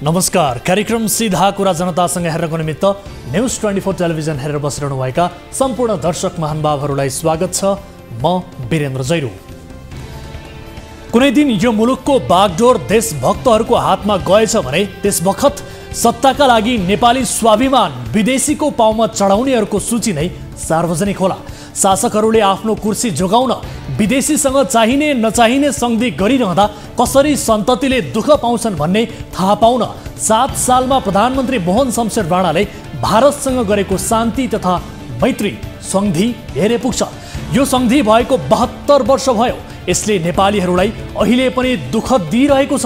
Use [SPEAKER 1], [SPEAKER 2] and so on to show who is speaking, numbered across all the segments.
[SPEAKER 1] नमस्कार। कार्यक्रम सीधा कुरा जनतासँग हेर्नको निमित्त न्यूज 24 टेलिभिजन हेरेर बसिरहनुभएका सम्पूर्ण दर्शक महानुभावहरूलाई स्वागत छ। म वीरेन्द्र जैरू। कुनै दिन यो मुलुकको बागडोर देशभक्तहरूको हातमा गएछ भने त्यस बखत सत्ताका लागि नेपाली स्वाभिमान विदेशीको पाउमा चढाउनेहरूको सूची नै सार्वजनिक होला। शासकहरूले आफ्नो कुर्सी जोगाउन विदेशीसँग चाहिने नचाहिने सन्धि गरिरहँदा कसरी सन्ततिले दुःख पाउँछन् भन्ने थाहा पाउन 7 सालमा प्रधानमन्त्री मोहन शमशेर राणाले भारतसँग गरेको शान्ति तथा मैत्री सन्धि हेरे पुग्छ। यो सन्धि भएको 72 वर्ष भयो। यसले नेपालीहरूलाई अहिले पनि दुःख दिइरहेको छ।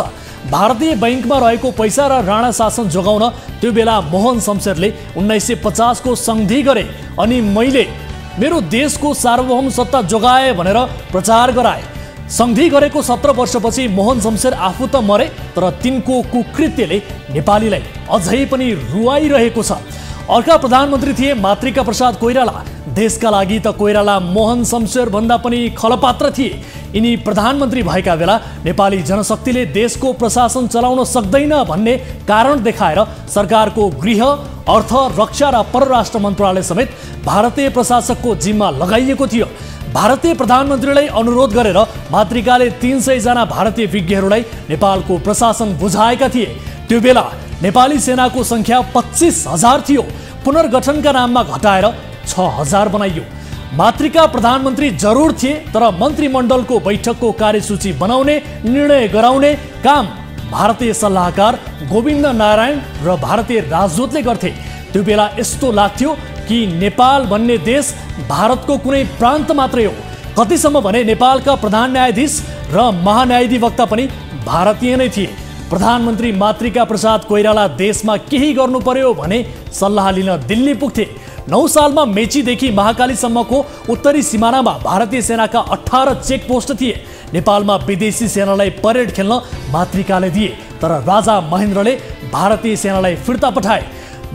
[SPEAKER 1] भारतीय बैंकमा रहेको पैसा र राणा शासन जोगाउन त्यो बेला मोहन शमशेरले 1950 को सन्धि गरे अनि मैले मेरो देशको सार्वभौम सत्ता जोगाए भनेर प्रचार गराए। सन्धि गरेको 17 वर्षपछि मोहन शमशेर आफू त मरे, तर तिनको कुकृत्यले नेपालीलाई अझै पनि रुवाइरहेको छ। अर्का प्रधानमन्त्री थिए मातृका प्रसाद कोइराला। देशका लागि त कोइराला मोहन शमशेर भन्दा पनि खलपात्र थिए। यिनी प्रधानमन्त्री भएका बेला नेपाली जनशक्तिले देशको प्रशासन चलाउन सक्दैन भन्ने कारण देखाएर सरकारको गृह, अर्थ, रक्षा र परराष्ट्र मन्त्रालय समेत भारतीय प्रशासकको जिम्मा लगाइएको थियो। भारतीय प्रधानमन्त्रीलाई अनुरोध गरेर मातृकाले 300 जना भारतीय विज्ञहरूलाई नेपालको प्रशासन बुझाएका थिए। त्यो बेला नेपाली सेनाको संख्या 25,000 थियो। पुनर्गठनका नाममा घटाएर 6,000 बनाइयो। मातृका प्रधानमन्त्री जरुर थिए, तर मन्त्रीमण्डलको बैठकको कार्यसूची बनाउने, निर्णय गराउने काम भारतीय सल्लाहकार गोविन्द नारायण र भारतीय राजदूतले गर्थे। त्यो बेला यस्तो लाग्थ्यो कि नेपाल भन्ने देश भारतको कुनै प्रान्त मात्रै हो। कतिसम्म भने नेपालका प्रधान न्यायाधीश र महान्यायाधिवक्ता पनि भारतीय नै थिए। प्रधानमन्त्री मातृका प्रसाद कोइराला देशमा केही गर्नु पर्यो भने सल्लाह लिन दिल्ली पुग्थे। 9 सालमा मेचीदेखि महाकालीसम्मको उत्तरी सिमानामा भारतीय सेनाका 18 चेक पोस्ट थिए। नेपालमा विदेशी सेनालाई परेड खेल्न मातृकाले दिए, तर राजा महेन्द्रले भारतीय सेनालाई फिर्ता पठाए।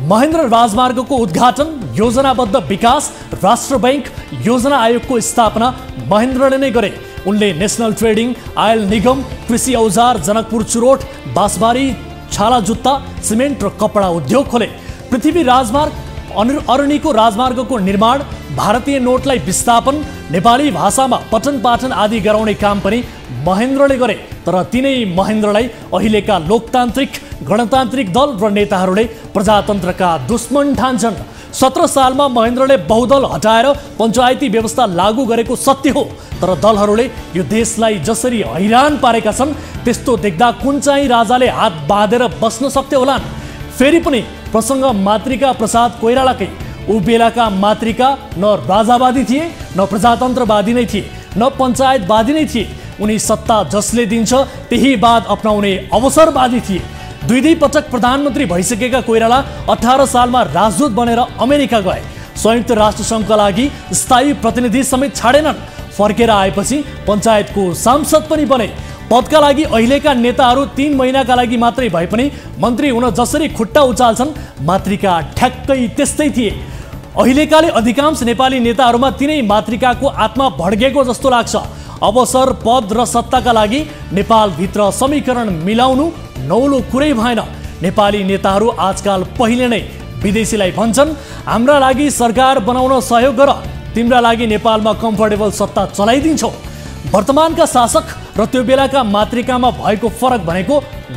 [SPEAKER 1] महेन्द्र राजमार्गको उद्घाटन, योजनाबद्ध विकास, राष्ट्र बैंक, योजना आयोगको स्थापना महेन्द्रले नै गरे। उनले नेसनल ट्रेडिङ, आयल निगम, कृषि औजार, जनकपुर चुरोट, बाँसबारी, छाला जुत्ता, सिमेन्ट र कपडा उद्योग खोले। पृथ्वी राजमार्ग, अरनिको राजमार्गको निर्माण, भारतीय नोटलाई विस्थापन, नेपाली भाषामा पठन पाठन आदि गराउने काम पनि महेन्द्रले गरे। तर तिनै महेन्द्रलाई अहिलेका लोकतान्त्रिक गणतान्त्रिक दल र नेताहरूले प्रजातन्त्रका दुश्मन ठान्छन्। 17 सालमा महेन्द्रले बहुदल हटाएर पञ्चायती व्यवस्था लागू गरेको सत्य हो, तर दलहरूले यो देशलाई जसरी हैरान पारेका छन् त्यस्तो देख्दा कुन चाहिँ राजाले हात बाँधेर बस्न सक्थे होलान्। फेरि पनि प्रसङ्ग मातृका प्रसाद कोइरालाकै। ऊ बेलाका मातृका न राजावादी थिए, न प्रजातन्त्रवादी नै थिए, न पञ्चायतवादी नै थिए। उनी सत्ता जसले दिन्छ त्यही बाद अपनाउने अवसरवादी थिए। दुई पटक प्रधानमन्त्री भइसकेका कोइराला 18 सालमा राजदूत बनेर अमेरिका गए। संयुक्त राष्ट्र सङ्घका लागि स्थायी प्रतिनिधि समेत छाडेनन्। फर्केर आएपछि पञ्चायतको सांसद पनि बने। पदका लागि अहिलेका नेताहरू 3 महिनाका लागि मात्रै भए पनि मन्त्री हुन जसरी खुट्टा उचाल्छन्, मातृका ठ्याक्कै त्यस्तै थिए। अहिलेकाले अधिकांश नेपाली नेताहरूमा तिनै मातृकाको आत्मा भड्केको जस्तो लाग्छ। अवसर, पद र सत्ताका लागि नेपालभित्र समीकरण मिलाउनु नौलो कुरै भएन। नेपाली नेताहरू आजकल पहिले नै विदेशीलाई भन्छन्, हाम्रा लागि सरकार बनाउन सहयोग गर, तिम्रा लागि नेपालमा कम्फर्टेबल सत्ता चलाइदिन्छौ। वर्तमानका शासक र त्यो बेलाका मातृकामा भएको फरक भनेको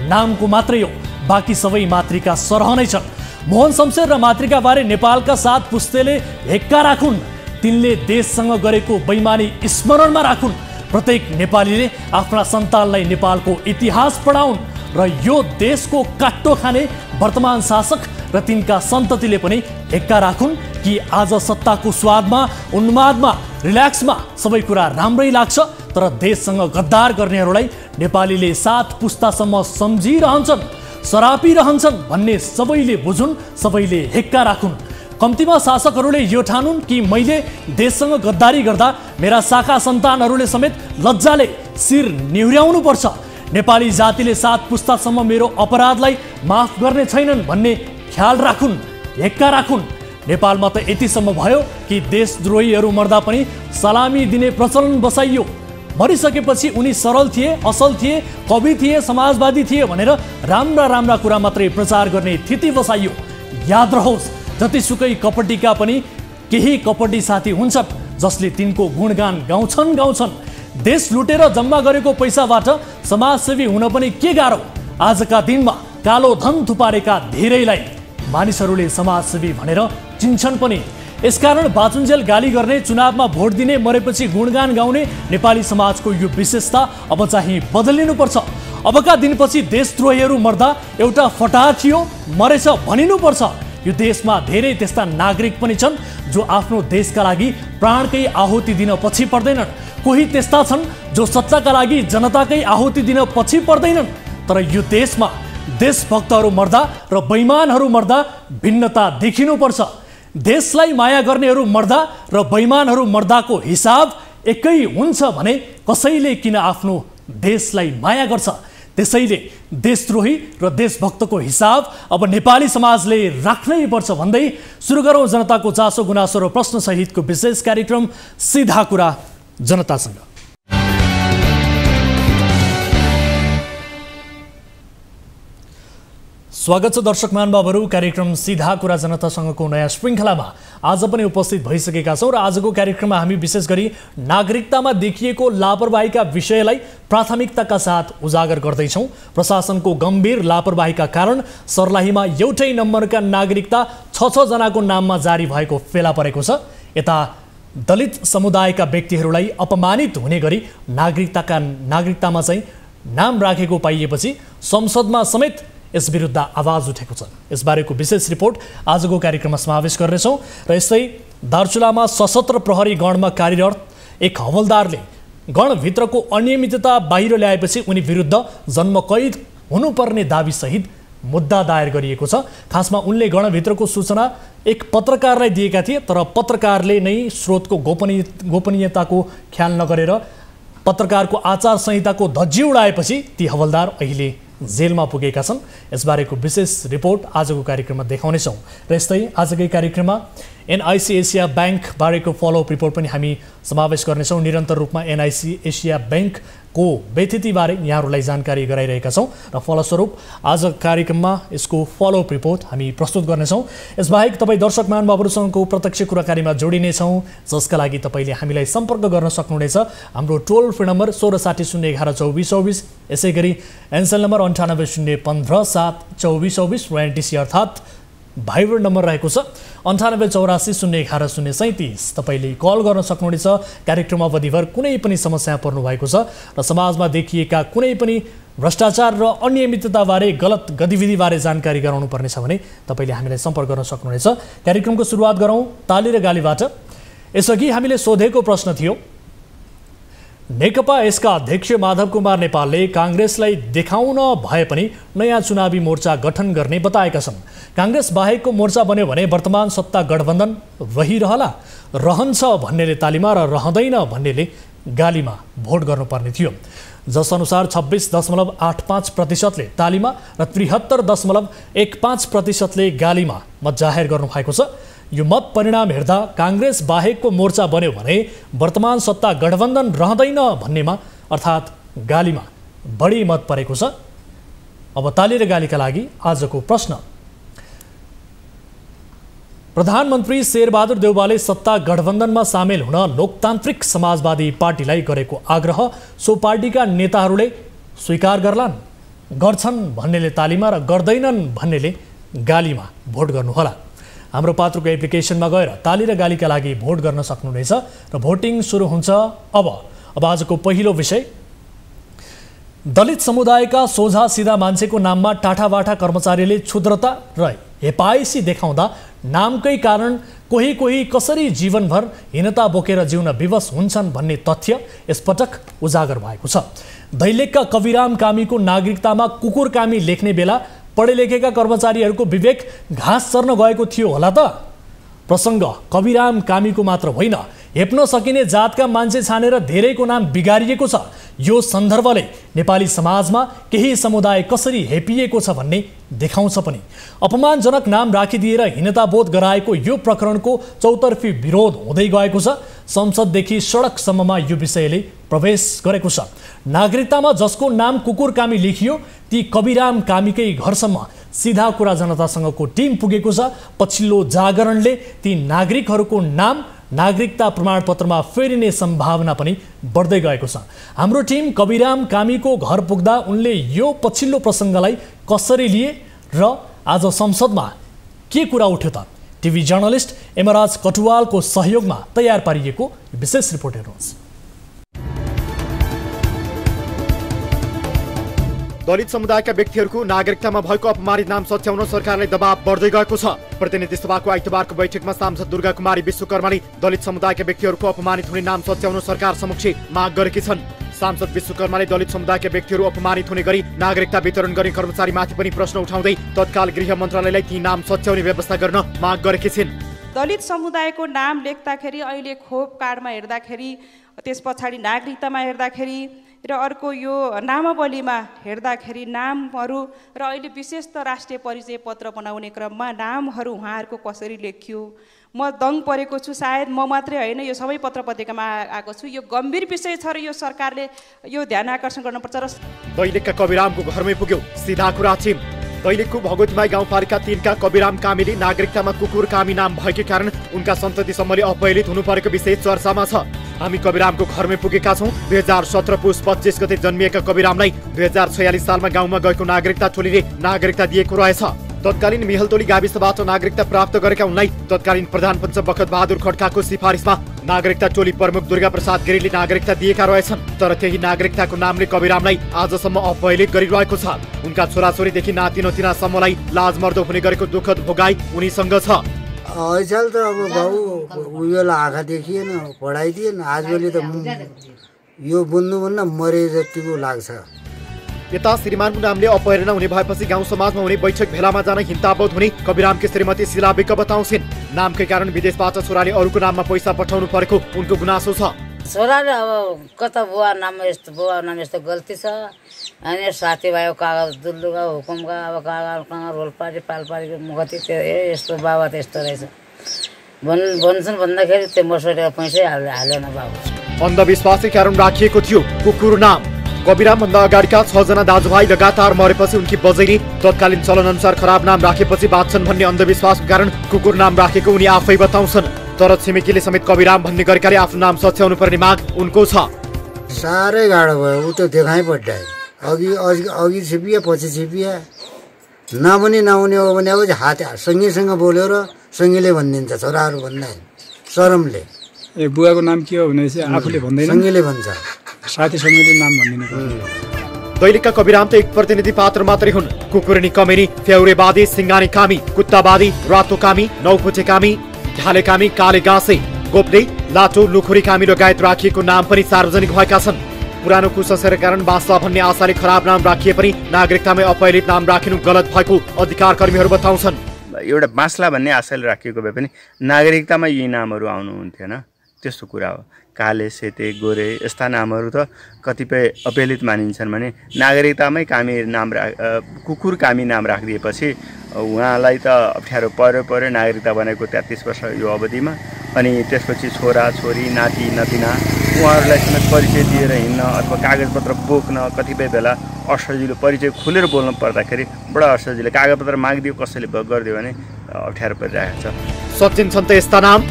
[SPEAKER 1] नामको मात्रै हो। बाँकी सबै मातृका सरह नै छन्। मोहन शमशेर र मातृका बारे नेपालका 7 पुस्तेले हेक्का राखुन्। तिनले देशसँग गरेको बेइमानी स्मरणमा राखुन्। प्रत्येक नेपालीले आफ्ना सन्तानलाई नेपालको इतिहास पढाउन् र यो देशको काट्टो खाने वर्तमान शासक र तिनका सन्ततिले पनि हेक्का राखुन् कि आज सत्ताको स्वादमा, उन्मादमा, रिल्याक्समा सबै कुरा राम्रै लाग्छ, तर देशसँग गद्दार गर्नेहरूलाई नेपालीले 7 पुस्तासम्म सम्झिरहन्छन्, सरापिरहन्छन् भन्ने सबैले बुझुन्, सबैले हेक्का राखुन्। कम्तीमा शासकहरूले यो ठानुन् कि मैले देशसँग गद्दारी गर्दा मेरा शाखा सन्तानहरूले समेत लज्जाले शिर निहुर्याउनु पर्छ। नेपाली जातिले 7 पुस्तासम्म मेरो अपराधलाई माफ गर्ने छैनन् भन्ने ख्याल राखुन्, हेक्का राखुन्। नेपालमा त यतिसम्म भयो कि देशद्रोहीहरू मर्दा पनि सलामी दिने प्रचलन बसाइयो। मरिसकेपछि उनी सरल थिए, असल थिए, कवि थिए, समाजवादी थिए भनेर राम्रा राम्रा कुरा मात्रै प्रचार गर्ने थिति बसाइयो। याद रहोस्, जतिसुकै कपटीका पनि केही कपटी साथी हुन्छन् जसले तिनको गुणगान गाउँछन्। देश लुटेर जम्मा गरेको पैसाबाट समाजसेवी हुन पनि के गाह्रो। आजका दिनमा कालो धन थुपारेका धेरैलाई मानिसहरूले समाजसेवी भनेर चिन्छन् पनि। यसकारण बाचुन्जेल गाली गर्ने, चुनावमा भोट दिने, मरेपछि गुणगान गाउने नेपाली समाजको यो विशेषता अब चाहिँ बदलिनुपर्छ। अबका दिनपछि देशद्रोहीहरू मर्दा एउटा फटाहा थियो, मरेछ भनिनुपर्छ। यो देशमा धेरै त्यस्ता नागरिक पनि छन् जो आफ्नो देशका लागि प्राणकै आहुति दिन पछि पर्दैनन्। कोही त्यस्ता छन् जो सत्ताका लागि जनताकै आहुति दिन पछि पर्दैनन्। तर यो देशमा देशभक्तहरू मर्दा र बेइमानहरू मर्दा भिन्नता देखिनुपर्छ। देशलाई माया गर्नेहरू मर्दा र बेइमानहरू मर्दाको हिसाब एकै हुन्छ भने कसैले किन आफ्नो देशलाई माया गर्छ। त्यसैले देशद्रोही र देशभक्तको हिसाब अब नेपाली समाजले राख्नै पर्छ भन्दै सुरु गरौँ जनताको चासो गुनासो र प्रश्न सहितको विशेष कार्यक्रम सीधा कुरा जनतासँग। स्वागत छ दर्शक महानुभावहरू, कार्यक्रम सीधा कुरा जनतासँगको नयाँ श्रृङ्खलामा आज पनि उपस्थित भइसकेका छौँ र आजको कार्यक्रममा हामी विशेष गरी नागरिकतामा देखिएको लापरवाहीका विषयलाई प्राथमिकताका साथ उजागर गर्दैछौँ। प्रशासनको गम्भीर लापरवाहीका कारण सर्लाहीमा एउटै नम्बरका नागरिकता 6 जनाको नाममा जारी भएको फेला परेको छ। यता दलित समुदायका व्यक्तिहरूलाई अपमानित हुने गरी नागरिकतामा चाहिँ नाम राखेको पाइएपछि संसदमा समेत यस विरुद्ध आवाज उठेको छ। यसबारेको विशेष रिपोर्ट आजको कार्यक्रममा समावेश गर्नेछौँ र यस्तै दार्चुलामा सशस्त्र प्रहरी गणमा कार्यरत एक हवलदारले गणभित्रको अनियमितता बाहिर ल्याएपछि उनी विरुद्ध जन्मकैद हुनुपर्ने दाबीसहित मुद्दा दायर गरिएको छ। खासमा उनले गणभित्रको सूचना एक पत्रकारलाई दिएका थिए, तर पत्रकारले नै स्रोतको गोपनीयताको ख्याल नगरेर पत्रकारको आचार संहिताको धज्जी उडाएपछि ती हवलदार अहिले जेलमा पुगेका छन्। यसबारेको विशेष रिपोर्ट आजको कार्यक्रममा देखाउनेछौँ र यस्तै आजकै कार्यक्रममा एनआइसी एसिया बैंक बारेको फलोअप रिपोर्ट पनि हामी समावेश गर्नेछौँ। निरन्तर रूपमा एनआइसी एसिया बैंकको व्यतिथिबारे यहाँहरूलाई जानकारी गराइरहेका छौँ र फलस्वरूप आज कार्यक्रममा यसको फलोअप रिपोर्ट हामी प्रस्तुत गर्नेछौँ। यसबाहेक तपाईँ दर्शक महानुभावहरूसँगको प्रत्यक्ष कुराकानीमा जोडिनेछौँ, जसका लागि तपाईँले हामीलाई सम्पर्क गर्न सक्नुहुनेछ। हाम्रो टोल फ्री नम्बर 1660 11 24 24, यसै गरी एनसेल नम्बर 98 015 7 24 24 र एनटिसी अर्थात् भाइबर नम्बर रहेको छ 98 84 011 037। तपाईँले कल गर्न सक्नुहुनेछ। कार्यक्रम अवधिभर कुनै पनि समस्या पर्नु भएको छ र समाजमा देखिएका कुनै पनि भ्रष्टाचार र अनियमितताबारे, गलत गतिविधिबारे जानकारी गराउनु पर्नेछ भने तपाईँले हामीलाई सम्पर्क गर्न सक्नुहुनेछ। कार्यक्रमको सुरुवात गरौँ ताली र गालीबाट। यसअघि हामीले सोधेको प्रश्न थियो, नेकपा यसका अध्यक्ष माधव कुमार नेपालले काङ्ग्रेसलाई देखाउन भए पनि नयाँ चुनावी मोर्चा गठन गर्ने बताएका छन्। काङ्ग्रेस बाहेकको मोर्चा बन्यो भने वर्तमान सत्ता गठबन्धन रहन्छ भन्नेले तालीमा र रहँदैन भन्नेले गालीमा भोट गर्नुपर्ने थियो। जसअनुसार 26.85%ले तालीमा र 73.15%ले गालीमा मत जाहेर गर्नुभएको छ। यो मत परिणाम हेर्दा काङ्ग्रेस बाहेकको मोर्चा बन्यो भने वर्तमान सत्ता गठबन्धन रहँदैन भन्नेमा अर्थात् गालीमा बढी मत परेको छ। अब ताली र गालीका लागि आजको प्रश्न, प्रधानमन्त्री शेरबहादुर देउवाले सत्ता गठबन्धनमा सामेल हुन लोकतान्त्रिक समाजवादी पार्टीलाई गरेको आग्रह सो पार्टीका नेताहरूले स्वीकार गर्छन् भन्नेले तालीमा र गर्दैनन् भन्नेले गालीमा भोट गर्नुहोला। हाम्रो पात्रको एप्लिकेसनमा गएर ताली र गालीका लागि भोट गर्न सक्नुहुनेछ र भोटिङ सुरु हुन्छ अब आजको पहिलो विषय, दलित समुदायका सोझा सिधा मान्छेको नाममा टाठाबाठा कर्मचारीले क्षुद्रता र हेपाइसी देखाउँदा नामकै कारण कोही कसरी जीवनभर हीनता बोकेर जिउन विवश हुन्छन् भन्ने तथ्य यसपटक उजागर भएको छ। दैलेखका कविराम कामीको नागरिकतामा कुकुर कामी लेख्ने बेला पढे लेखेका कर्मचारीहरूको विवेक घाँस चर्न गएको थियो होला त। प्रसङ्ग कविराम कामीको मात्र होइन, हेप्न सकिने जातका मान्छे छानेर धेरैको नाम बिगारिएको छ। यो सन्दर्भले नेपाली समाजमा केही समुदाय कसरी हेपिएको छ भन्ने देखाउँछ पनि। अपमानजनक नाम राखिदिएर हीनताबोध गराएको यो प्रकरणको चौतर्फी विरोध हुँदै गएको छ। संसददेखि सडकसम्ममा यो विषयले प्रवेश गरेको छ। नागरिकतामा जसको नाम कुकुर कामी लेखियो ती कविराम कामीकै घरसम्म सिधा कुरा जनतासँगको टिम पुगेको छ। पछिल्लो जागरणले ती नागरिकहरूको नाम नागरिकता प्रमाणपत्रमा फेरिने सम्भावना पनि बढ्दै गएको छ। हाम्रो टिम कविराम कामीको घर पुग्दा उनले यो पछिल्लो प्रसङ्गलाई कसरी लिए र आज संसदमा के कुरा उठ्यो त? टिभी जर्नलिस्ट एमराज कटुवालको सहयोगमा तयार पारिएको विशेष रिपोर्ट हेर्नुहोस्।
[SPEAKER 2] दलित समुदायका व्यक्तिहरूको नागरिकतामा भएको अपमानित नाम सच्याउन सरकारले दबाव बढ्दै गएको छ। प्रतिनिधि सभाको आइतबारको बैठकमा सांसद दुर्गा कुमारी विश्वकर्माले दलित समुदायका व्यक्तिहरूको अपमानित हुने नाम सच्याउन सरकार समक्ष माग गरेकी छन्। सांसद विश्वकर्माले दलित समुदायका व्यक्तिहरू अपमानित हुने गरी नागरिकता वितरण गर्ने कर्मचारीमाथि पनि प्रश्न उठाउँदै तत्काल गृह मन्त्रालयलाई ती नाम सच्याउने व्यवस्था गर्न माग गरेकी छिन्।
[SPEAKER 3] दलित समुदायको नाम लेख्दाखेरि अहिले खोप कार्डमा हेर्दाखेरि, त्यस पछाडि नागरिकतामा हेर्दाखेरि र अर्को यो नामावलीमा हेर्दाखेरि नामहरू र अहिले विशेष त राष्ट्रिय परिचय पत्र बनाउने क्रममा नामहरू उहाँहरूको कसरी लेखियो, म दङ परेको छु। सायद म मात्रै होइन, यो सबै पत्र पत्रिकामा आएको छु। यो गम्भीर विषय छ र यो सरकारले यो ध्यान आकर्षण गर्नुपर्छ। र
[SPEAKER 2] दैलेखका कविरामको घरमै पुग्यो सिधा कुरा छिम। दैलेखको भगवतीमाई गाउँपालिका 3 का कविराम कामीले नागरिकतामा कुकुर कामी नाम भएकै कारण उनका सन्ततिसम्मले अपहेलित हुनु परेको विषय चर्चामा छ। हामी कविरामको घरमै पुगेका छौँ। 2017 पुस 25 गते जन्मिएका कविरामलाई 2046 सालमा गाउँमा गएको नागरिकता टोलीले नागरिकता दिएको रहेछ। तत्कालीन मिहलतोली गाविसबाट नागरिकता प्राप्त गरेका उनलाई तत्कालीन प्रधान पञ्च बखत बहादुर खड्काको सिफारिसमा नागरिकता टोली प्रमुख दुर्गा प्रसाद गिरीले नागरिकता दिएका रहेछन्। तर त्यही नागरिकताको नामले कविरामलाई आजसम्म अपहेलित गरिरहेको छ। उनका छोराछोरीदेखि नाति नातिनासम्मलाई लाजमर्दो हुने गरेको दुःखद भोगाई उनीसँग छ।
[SPEAKER 4] ऐसाल त अब बाउ उयोलाई आँखा देखिएन, पढाइ दिएन। आजभोलि त यो बुन्नु भन्न मरे जतिको लाग्छ।
[SPEAKER 2] यता श्रीमानको नामले अपहरण हुने भएपछि गाउँ समाजमा हुने बैठक भेलामा जान हिन्ताबोध हुने कविरामकी श्रीमती शिला विक्क बताउँछिन्। नामकै कारण विदेशबाट छोराले अरूको नाममा पैसा पठाउनु परेको उनको गुनासो छ।
[SPEAKER 5] छोराले अब कता बुवा नाम यस्तो गल्ती छ अनि साथीभाइको कागज दुल्लुका हुकुमका अब कागज रोलपारी पालपारीको मुखती त्यो यस्तो बाबा त यस्तो रहेछ भन्छन् भन्दाखेरि त्यो मसोरेको पैसै हालेन बाबु।
[SPEAKER 2] अन्धविश्वासै कारण राखिएको थियो कुकुर नाम। कविराम भन्दा अगाडिका 6 जना दाजुभाइ लगातार मरेपछि उनकी बजैनी तत्कालीन चलन अनुसार खराब नाम राखेपछि बाँच्छन् भन्ने अन्धविश्वासको कारण कुकुर नाम राखेको उनी आफै बताउँछन्। तर छिमेकीले समेत कविराम भन्ने गरेकाले आफ्नो नाम सच्याउनु पर्ने माग उनको छ।
[SPEAKER 4] साह्रै गाह्रो भयो। ऊ त देखाइ पड्डायो। अघि छिपिया पछि छिपिया नभनी नहुने हो भने अब हात सँगैसँग बोल्यो र सँगैले भनिदिन्छ। छोराहरू भन्दैन शरमले।
[SPEAKER 6] ए बुवाको नाम के हो भने आफूले भन्दैन,
[SPEAKER 4] सँगैले भन्छ।
[SPEAKER 6] साथी सँगैले नाम भन्दिनु।
[SPEAKER 2] दैलेखका कविराम त एक प्रतिनिधि पात्र मात्रै हुन्। कुकुरनी कमेनी, फ्याउरेवादी, सिंगानी कामी, कुत्तावादी, रातो कामी, नौपुचे कामी, ढाले कामी, काले गाँसे, गोप्ने, लाटो, लुखुरी कामी लगायत राखिएको नाम पनि सार्वजनिक भएका छन्। पुरानो कुसंस्कार कारण बाँच्ला भन्ने आशाले खराब नाम राखिए पनि नागरिकतामै अपहेलित नाम राखिनु गलत भएको अधिकार कर्मीहरू बताउँछन्।
[SPEAKER 7] एउटा बाँच्ला भन्ने आशाले राखिएको भए पनि नागरिकतामा यी नामहरू आउनु हुन्थेन, त्यस्तो कुरा हो। काले, सेते, गोरे यस्ता नामहरू त कतिपय अपहेलित मानिन्छन् भने नागरिकतामै कुकुर कामी नाम राखिदिएपछि उहाँलाई त अप्ठ्यारो पर्यो नागरिकता बनेको 33 वर्ष यो अवधिमा। अनि त्यसपछि छोरा छोरी नाति नतिना उहाँहरूलाई समेत परिचय दिएर हिँड्न अथवा कागजपत्र बोक्न कतिपय बेला असजिलो, परिचय खुलेर बोल्नु पर्दाखेरि बडा असजिलो। कागजपत्र मागिदियो कसैले गरिदियो भने अप्ठ्यारो परिरहेको छ।
[SPEAKER 2] सचिन्छन् त यस्ता नाम।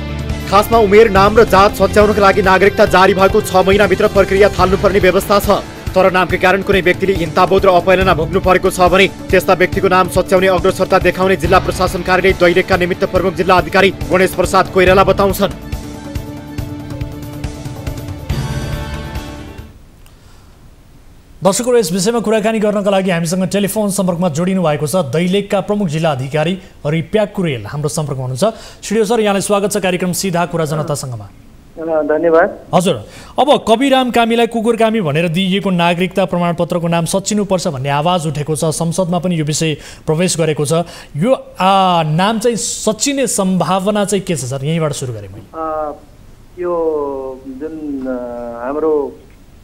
[SPEAKER 2] खासमा उमेर, नाम र जात सच्याउनका लागि नागरिकता जारी भएको 6 महिनाभित्र प्रक्रिया थाल्नुपर्ने व्यवस्था छ। तर नामकै कारण कुनै व्यक्तिले हिंसाबोध र अपहेलना भोग्नु परेको छ भने त्यस्ता व्यक्तिको नाम सच्याउने अग्रसरता देखाउने जिल्ला प्रशासन कार्यालय दैलेखका निमित्त प्रमुख जिल्ला अधिकारी गणेश प्रसाद कोइराला बताउँछन्।
[SPEAKER 1] दर्शकहरू, यस विषयमा कुराकानी गर्नका लागि हामीसँग टेलिफोन सम्पर्कमा जोडिनु भएको छ दैलेखका प्रमुख जिल्ला अधिकारी हरि प्याकुरेल हाम्रो सम्पर्कमा हुनुहुन्छ। श्री सर, यहाँलाई स्वागत छ कार्यक्रम सीधा कुरा जनतासँगमा।
[SPEAKER 8] धन्यवाद।
[SPEAKER 1] हजुर, अब कविराम कामीलाई कुकुर कामी भनेर दिइएको नागरिकता प्रमाणपत्रको नाम सच्चिनुपर्छ भन्ने आवाज उठेको छ। संसदमा पनि यो विषय प्रवेश गरेको छ। यो नाम चाहिँ सच्चिने सम्भावना चाहिँ के छ सर? यहीँबाट सुरु गरेँ मैले।
[SPEAKER 8] यो जुन हाम्रो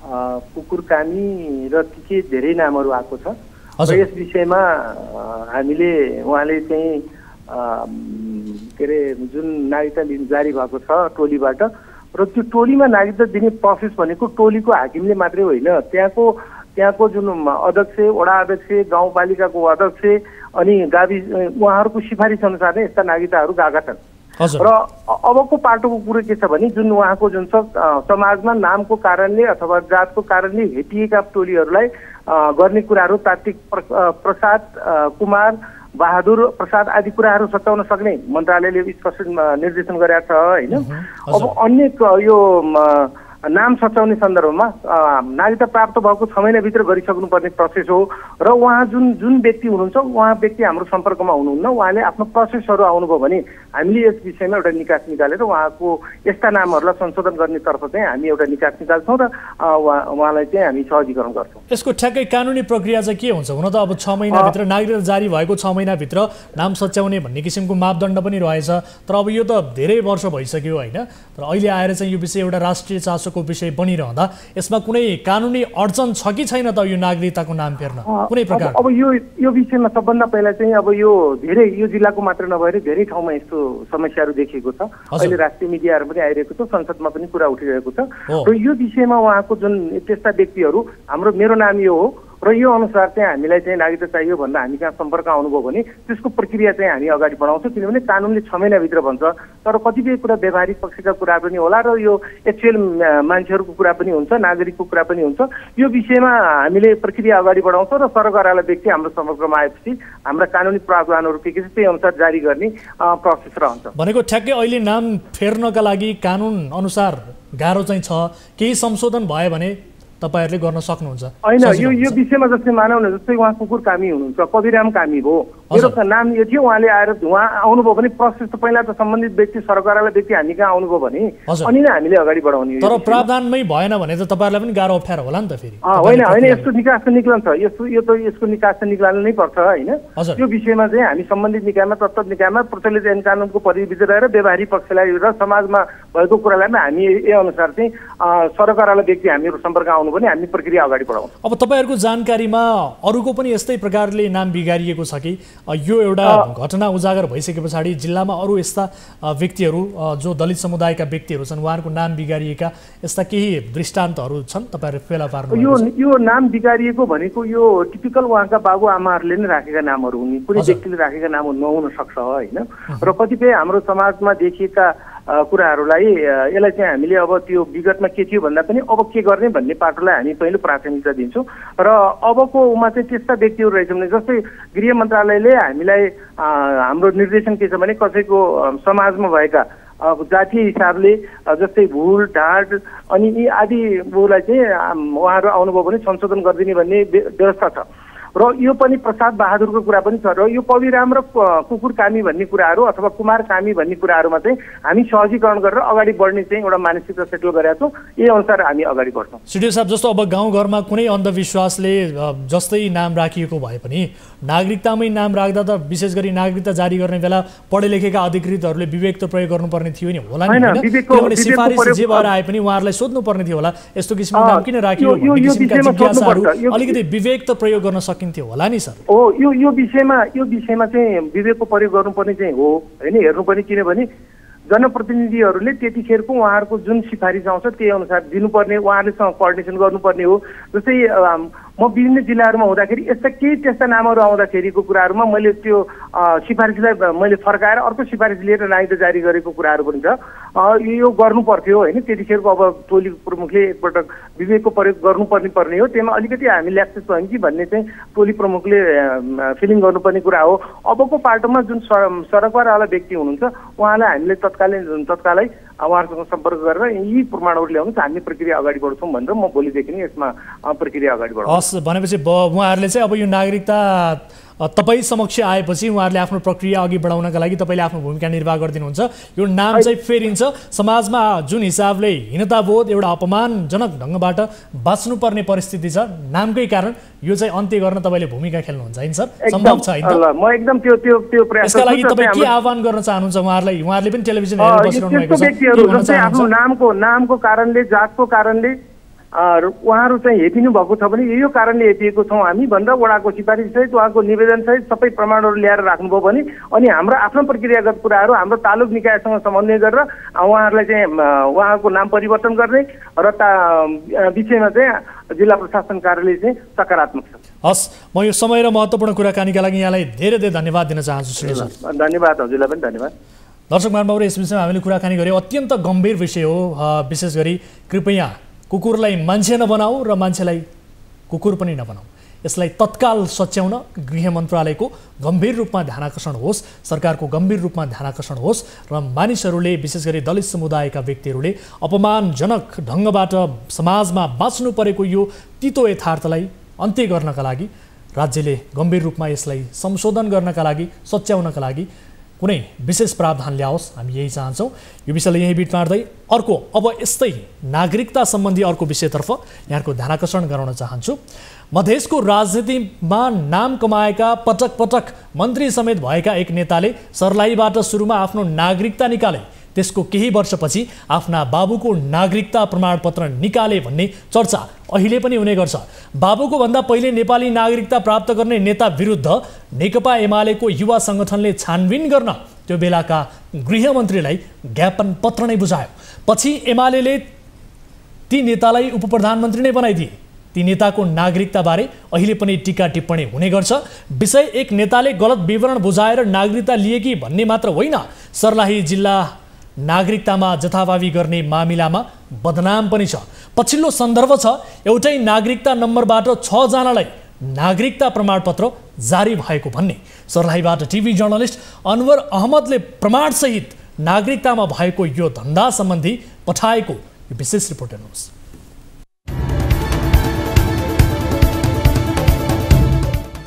[SPEAKER 8] कुकुर कामी र के धेरै नामहरू आएको छ। यस विषयमा हामीले उहाँले चाहिँ के अरे जुन नागरिकता जारी भएको छ टोलीबाट र त्यो टोलीमा नागरिकता दिने प्रोसेस भनेको टोलीको हाकिमले मात्रै होइन, त्यहाँको जुन अध्यक्ष, वडा अध्यक्ष, गाउँपालिकाको अध्यक्ष अनि गाविस उहाँहरूको सिफारिस अनुसार नै यस्ता नागरिकताहरू गएका छन्। र अबको पाटोको कुरो के छ भने जुन उहाँको जुन छ समाजमा नामको कारणले अथवा जातको कारणले हेटिएका टोलीहरूलाई गर्ने कुराहरू तात्विक प्रसाद, कुमार बहादुर प्रसाद आदि कुराहरू सच्याउन सक्ने मन्त्रालयले स्पष्ट निर्देशन गरेका छ होइन। अब अन्य यो नाम सच्याउने सन्दर्भमा नागरिकता प्राप्त भएको 6 महिनाभित्र गरिसक्नुपर्ने प्रोसेस हो र उहाँ जुन व्यक्ति हुनुहुन्छ उहाँ व्यक्ति हाम्रो सम्पर्कमा हुनुहुन्न, उहाँले आफ्नो प्रोसेसहरू आउनुभयो भने हामीले यस विषयमा एउटा निकास निकालेर उहाँको यस्ता नामहरूलाई संशोधन गर्नेतर्फ चाहिँ हामी एउटा निकास निकाल्छौँ र उहाँलाई चाहिँ हामी सहजीकरण गर्छौँ।
[SPEAKER 1] यसको ठ्याक्कै कानुनी प्रक्रिया चाहिँ के हुन्छ? हुन त अब 6 महिनाभित्र नागरिकता जारी भएको 6 महिनाभित्र नाम सच्याउने भन्ने किसिमको मापदण्ड पनि रहेछ, तर अब यो त धेरै वर्ष भइसक्यो होइन, तर अहिले आएर चाहिँ यो विषय एउटा राष्ट्रिय चासोको विषय बनिरहँदा यसमा कुनै कानुनी अडचन छ कि छैन त यो नागरिकताको नाम फेर्न कुनै प्रकार?
[SPEAKER 8] अब यो विषयमा सबभन्दा पहिला चाहिँ अब यो धेरै यो जिल्लाको मात्र नभएर धेरै ठाउँमा यस्तो समस्याहरू देखिएको छ। अहिले राष्ट्रिय मिडियाहरू पनि आइरहेको छ, संसदमा पनि कुरा उठिरहेको छ र यो विषयमा उहाँको जुन त्यस्ता व्यक्तिहरू हाम्रो मेरो नाम यो हो र यो अनुसार चाहिँ हामीलाई चाहिँ नागरिकता चाहियो भन्दा हामी कहाँ सम्पर्क आउनुभयो भने त्यसको प्रक्रिया चाहिँ हामी अगाडि बढाउँछौँ, किनभने कानुनले 6 महिनाभित्र भन्छ। तर कतिपय कुरा व्यवहारिक पक्षका कुरा पनि होला र यो एक्चुअल मान्छेहरूको कुरा पनि हुन्छ, नागरिकको कुरा पनि हुन्छ। यो विषयमा हामीले प्रक्रिया अगाडि बढाउँछौँ र सरकारवाला व्यक्ति हाम्रो सम्पर्कमा आएपछि हाम्रा कानुनी प्रावधानहरू के छ त्यही अनुसार जारी गर्ने प्रोसेस रहन्छ।
[SPEAKER 1] भनेको ठ्याक्कै अहिले नाम फेर्नका लागि कानुन अनुसार गाह्रो चाहिँ छ, केही संशोधन भयो भने तपाईहरुले गर्न सक्नुहुन्छ?
[SPEAKER 8] हैन, यो विषयमा जस्तै मानौ न, जस्तै उहाँ कुकुर कामी हुनुहुन्छ, कविराम कामी हो, मेरो नाम यो थियो, उहाँले आएर उहाँ आउनुभयो भने प्रोसेस त पहिला त सम्बन्धित व्यक्ति सरकारवाला व्यक्ति हामी कहाँ आउनुभयो भने अनि नै हामीले अगाडि बढाउने।
[SPEAKER 1] तर प्रावधानमै भएन भने त तपाईहरुलाई पनि गाह्रो अप्ठ्यारो होला नि त फेरि।
[SPEAKER 8] हैन, यसको निकास त निक्लन्छ, यसको निकास त निकाल्नु नै पर्छ हैन। यो विषयमा चाहिँ हामी सम्बन्धित निकायमा तत्त्व निकायमा प्रचलित ऐन कानुनको परिधिभित्र रहेर व्यवहारिक पक्षलाई र समाजमा भएको कुरालाई हामी ए अनुसार चाहिँ सरकारवाला व्यक्ति हामीहरु सम्पर्क आउनु भने हामी प्रक्रिया अगाडि बढाउँछौँ।
[SPEAKER 1] अब तपाईहरुको जानकारीमा अरूको पनि यस्तै प्रकारले नाम बिगारिएको छ कि यो एउटा घटना उजागर भइसके पछाडि जिल्लामा अरू यस्ता व्यक्तिहरू जो दलित समुदायका व्यक्तिहरू छन् उहाँहरूको नाम बिगारिएका यस्ता केही दृष्टान्तहरू छन् तपाईहरु फेला पार्नु?
[SPEAKER 8] यो नाम बिगारिएको भनेको यो टिपिकल उहाँका बाबुआमाहरूले नै राखेका नामहरू हुन्, कुनै व्यक्तिले राखेका नाम नहुन सक्छ हैन। र कतिपय हाम्रो समाजमा देखिएका कुराहरूलाई यसलाई चाहिँ हामीले अब त्यो विगतमा के थियो भन्दा पनि अब के गर्ने भन्ने पाटोलाई हामी पहिलो प्राथमिकता दिन्छौँ। र अबको उमा चाहिँ त्यस्ता व्यक्तिहरू रहेछ भने जस्तै गृह मन्त्रालयले हामीलाई हाम्रो निर्देशन के छ भने कसैको समाजमा भएका जातीय हिसाबले जस्तै भुल ढाड अनि यी आदि बोलाई चाहिँ उहाँहरू आउनुभयो भने संशोधन गरिदिने भन्ने व्यवस्था छ। र यो पनि प्रसाद बहादुरको कुरा पनि छ। र यो कविराम र कुकुर कामी भन्ने कुराहरू अथवा कुमार कामी भन्ने कुराहरूमा चाहिँ हामी सहजीकरण गरेर अगाडि बढ्ने चाहिँ एउटा मानसिकता सेटल गरेका छौँ, यही अनुसार हामी अगाडि बढ्छौँ।
[SPEAKER 1] सिडिओ साहब, जस्तो अब गाउँघरमा कुनै अन्धविश्वासले जस्तै नाम राखिएको भए पनि नागरिकतामै नाम राख्दा त विशेष गरी नागरिकता जारी गर्ने बेला पढे लेखेका अधिकृतहरूले विवेक त प्रयोग गर्नुपर्ने थियो नि होला नि, किनभने सिफारिस जे भएर आए पनि उहाँहरूलाई सोध्नुपर्ने थियो होला यस्तो किसिमको नाम किन राखियो भन्ने किसिमका जिज्ञासाहरू अलिकति विवेक त प्रयोग गर्न सकिन्थ्यो होला नि सर?
[SPEAKER 8] हो, यो विषयमा चाहिँ विवेकको प्रयोग गर्नुपर्ने चाहिँ हो हैन, हेर्नुपर्ने, किनभने जनप्रतिनिधिहरूले त्यतिखेरको उहाँहरूको जुन सिफारिस आउँछ त्यही अनुसार दिनुपर्ने, उहाँहरूसँग कोअर्डिनेसन गर्नुपर्ने हो। जस्तै म विभिन्न जिल्लाहरूमा हुँदाखेरि यस्ता केही त्यस्ता नामहरू आउँदाखेरिको कुराहरूमा मैले त्यो सिफारिसलाई मैले फर्काएर अर्को सिफारिस लिएर नागरिकता जारी गरेको कुराहरू पनि छ। यो गर्नु पर्थ्यो होइन, त्यतिखेरको अब टोली प्रमुखले एकपटक विवेकको प्रयोग गर्नुपर्ने हो, त्यसमा अलिकति हामी ल्याक्सेस भयौँ कि भन्ने चाहिँ टोली प्रमुखले फिलिङ गर्नुपर्ने कुरा हो। अबको पाटोमा जुन सरकारवाला व्यक्ति हुनुहुन्छ उहाँलाई हामीले तत्कालै उहाँहरूसँग सम्पर्क गरेर यी प्रमाणहरू ल्याउनु हामी प्रक्रिया अगाडि बढ्छौँ भनेर म भोलिदेखि नै यसमा प्रक्रिया अगाडि बढाउँछु।
[SPEAKER 1] भनेपछि उहाँहरूले चाहिँ अब यो नागरिकता तपाईँ समक्ष आएपछि उहाँहरूले आफ्नो प्रक्रिया अघि बढाउनका लागि तपाईँले आफ्नो भूमिका निर्वाह गरिदिनुहुन्छ, यो नाम चाहिँ फेरिन्छ, समाजमा जुन हिसाबले हीनताबोध एउटा अपमानजनक ढङ्गबाट बाँच्नुपर्ने परिस्थिति छ नामकै कारण, यो चाहिँ अन्त्य गर्न तपाईँले भूमिका खेल्नुहुन्छ हैन सर? सम्भव छ हैन?
[SPEAKER 8] म एकदम त्यो प्रयास
[SPEAKER 1] यसका लागि तपाईँ के आह्वान गर्न चाहनुहुन्छ उहाँहरूलाई? उहाँहरूले पनि टेलिभिजन हेरेर बसिरहनु भएको छ,
[SPEAKER 8] आफ्नो नामको कारणले, जातको कारणले उहाँहरू चाहिँ हेपिनु भएको छ भने यो कारणले हेपिएको छौँ हामी भनेर वडाको सिफारिस सहित उहाँको निवेदन सहित सबै प्रमाणहरू ल्याएर राख्नुभयो भने अनि हाम्रो आफ्नो प्रक्रियागत कुराहरू हाम्रो तालुक निकायसँग समन्वय गरेर उहाँहरूलाई चाहिँ उहाँको नाम परिवर्तन गर्ने र विषयमा चाहिँ जिल्ला प्रशासन कार्यालय चाहिँ सकारात्मक छ।
[SPEAKER 1] हस्, म यो समय र महत्त्वपूर्ण कुराकानीका लागि यहाँलाई धेरै धेरै धन्यवाद दिन चाहन्छु सुनिल सर।
[SPEAKER 8] धन्यवाद, हजुरलाई पनि धन्यवाद।
[SPEAKER 1] दर्शक महानुभावहरू, यस विषयमा हामीले कुराकानी गऱ्यौँ। अत्यन्त गम्भीर विषय हो। विशेष गरी कृपया कुकुरलाई मान्छे नबनाऊ र मान्छेलाई कुकुर पनि नबनाऊ। यसलाई तत्काल सच्याउन गृह मन्त्रालयको गम्भीर रूपमा ध्यानाकर्षण होस्, सरकारको गम्भीर रूपमा ध्यानाकर्षण होस् र मानिसहरूले विशेष गरी दलित समुदायका व्यक्तिहरूले अपमानजनक ढङ्गबाट समाजमा बाँच्नु परेको यो तितो यथार्थलाई अन्त्य गर्नका लागि राज्यले गम्भीर रूपमा यसलाई संशोधन गर्नका लागि, सच्याउनका लागि कुनै विशेष प्रावधान ल्याओस्, हामी यही चाहन्छौँ। यो विषयलाई यही बिट मार्दै अर्को अब यस्तै नागरिकता सम्बन्धी अर्को विषयतर्फ यहाँको ध्यानाकर्षण गराउन चाहन्छु। मधेसको राजनीतिमा नाम कमाएका पटक पटक मन्त्री समेत भएका एक नेताले सर्लाहीबाट सुरुमा आफ्नो नागरिकता निकाले, त्यसको केही वर्षपछि आफ्ना बाबुको नागरिकता प्रमाणपत्र निकाले भन्ने चर्चा अहिले पनि हुने गर्छ। बाबुको भन्दा पहिले नेपाली नागरिकता प्राप्त गर्ने नेता विरुद्ध नेकपा एमालेको युवा सङ्गठनले छानबिन गर्न त्यो बेलाका गृहमन्त्रीलाई ज्ञापन पत्र नै बुझायो। पछि एमालेले ती नेतालाई उपप्रधानमन्त्री नै बनाइदिए। ती नेताको नागरिकताबारे अहिले पनि टीका टिप्पणी हुने गर्छ। विषय एक नेताले गलत विवरण बुझाएर नागरिकता लिए कि भन्ने मात्र होइन, सर्लाही जिल्ला नागरिकतामा जथाभावी गर्ने मामिलामा बदनाम पनि छ। पछिल्लो सन्दर्भ छ, एउटै नागरिकता नम्बरबाट 6 जनालाई नागरिकता प्रमाणपत्र जारी भएको भन्ने। सर्लाहीबाट टिभी जर्नलिस्ट अनवर अहमदले प्रमाणसहित नागरिकतामा भएको यो धन्दा सम्बन्धी पठाएको यो विशेष रिपोर्ट हेर्नुहोस्।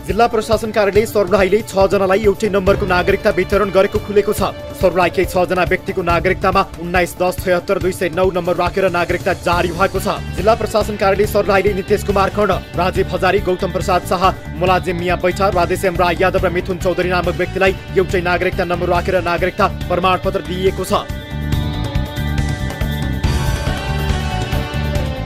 [SPEAKER 2] जिल्ला प्रशासन कार्यालय सर्लाहीले 6 जनालाई एउटै नम्बरको नागरिकता वितरण गरेको खुलेको छ। सर्लाहीकै 6 जना व्यक्तिको नागरिकतामा 19-10-76-209 नम्बर राखेर नागरिकता जारी भएको छ। जिल्ला प्रशासन कार्यालय सर्लाहीले नितेश कुमार कर्ण, राजीव हजारी, गौतम प्रसाद शाह, मुलाजिम मिया बैठा, राधेश्याम राय यादव र मिथुन चौधरी नामक व्यक्तिलाई एउटै नागरिकता नम्बर राखेर नागरिकता प्रमाणपत्र दिइएको छ।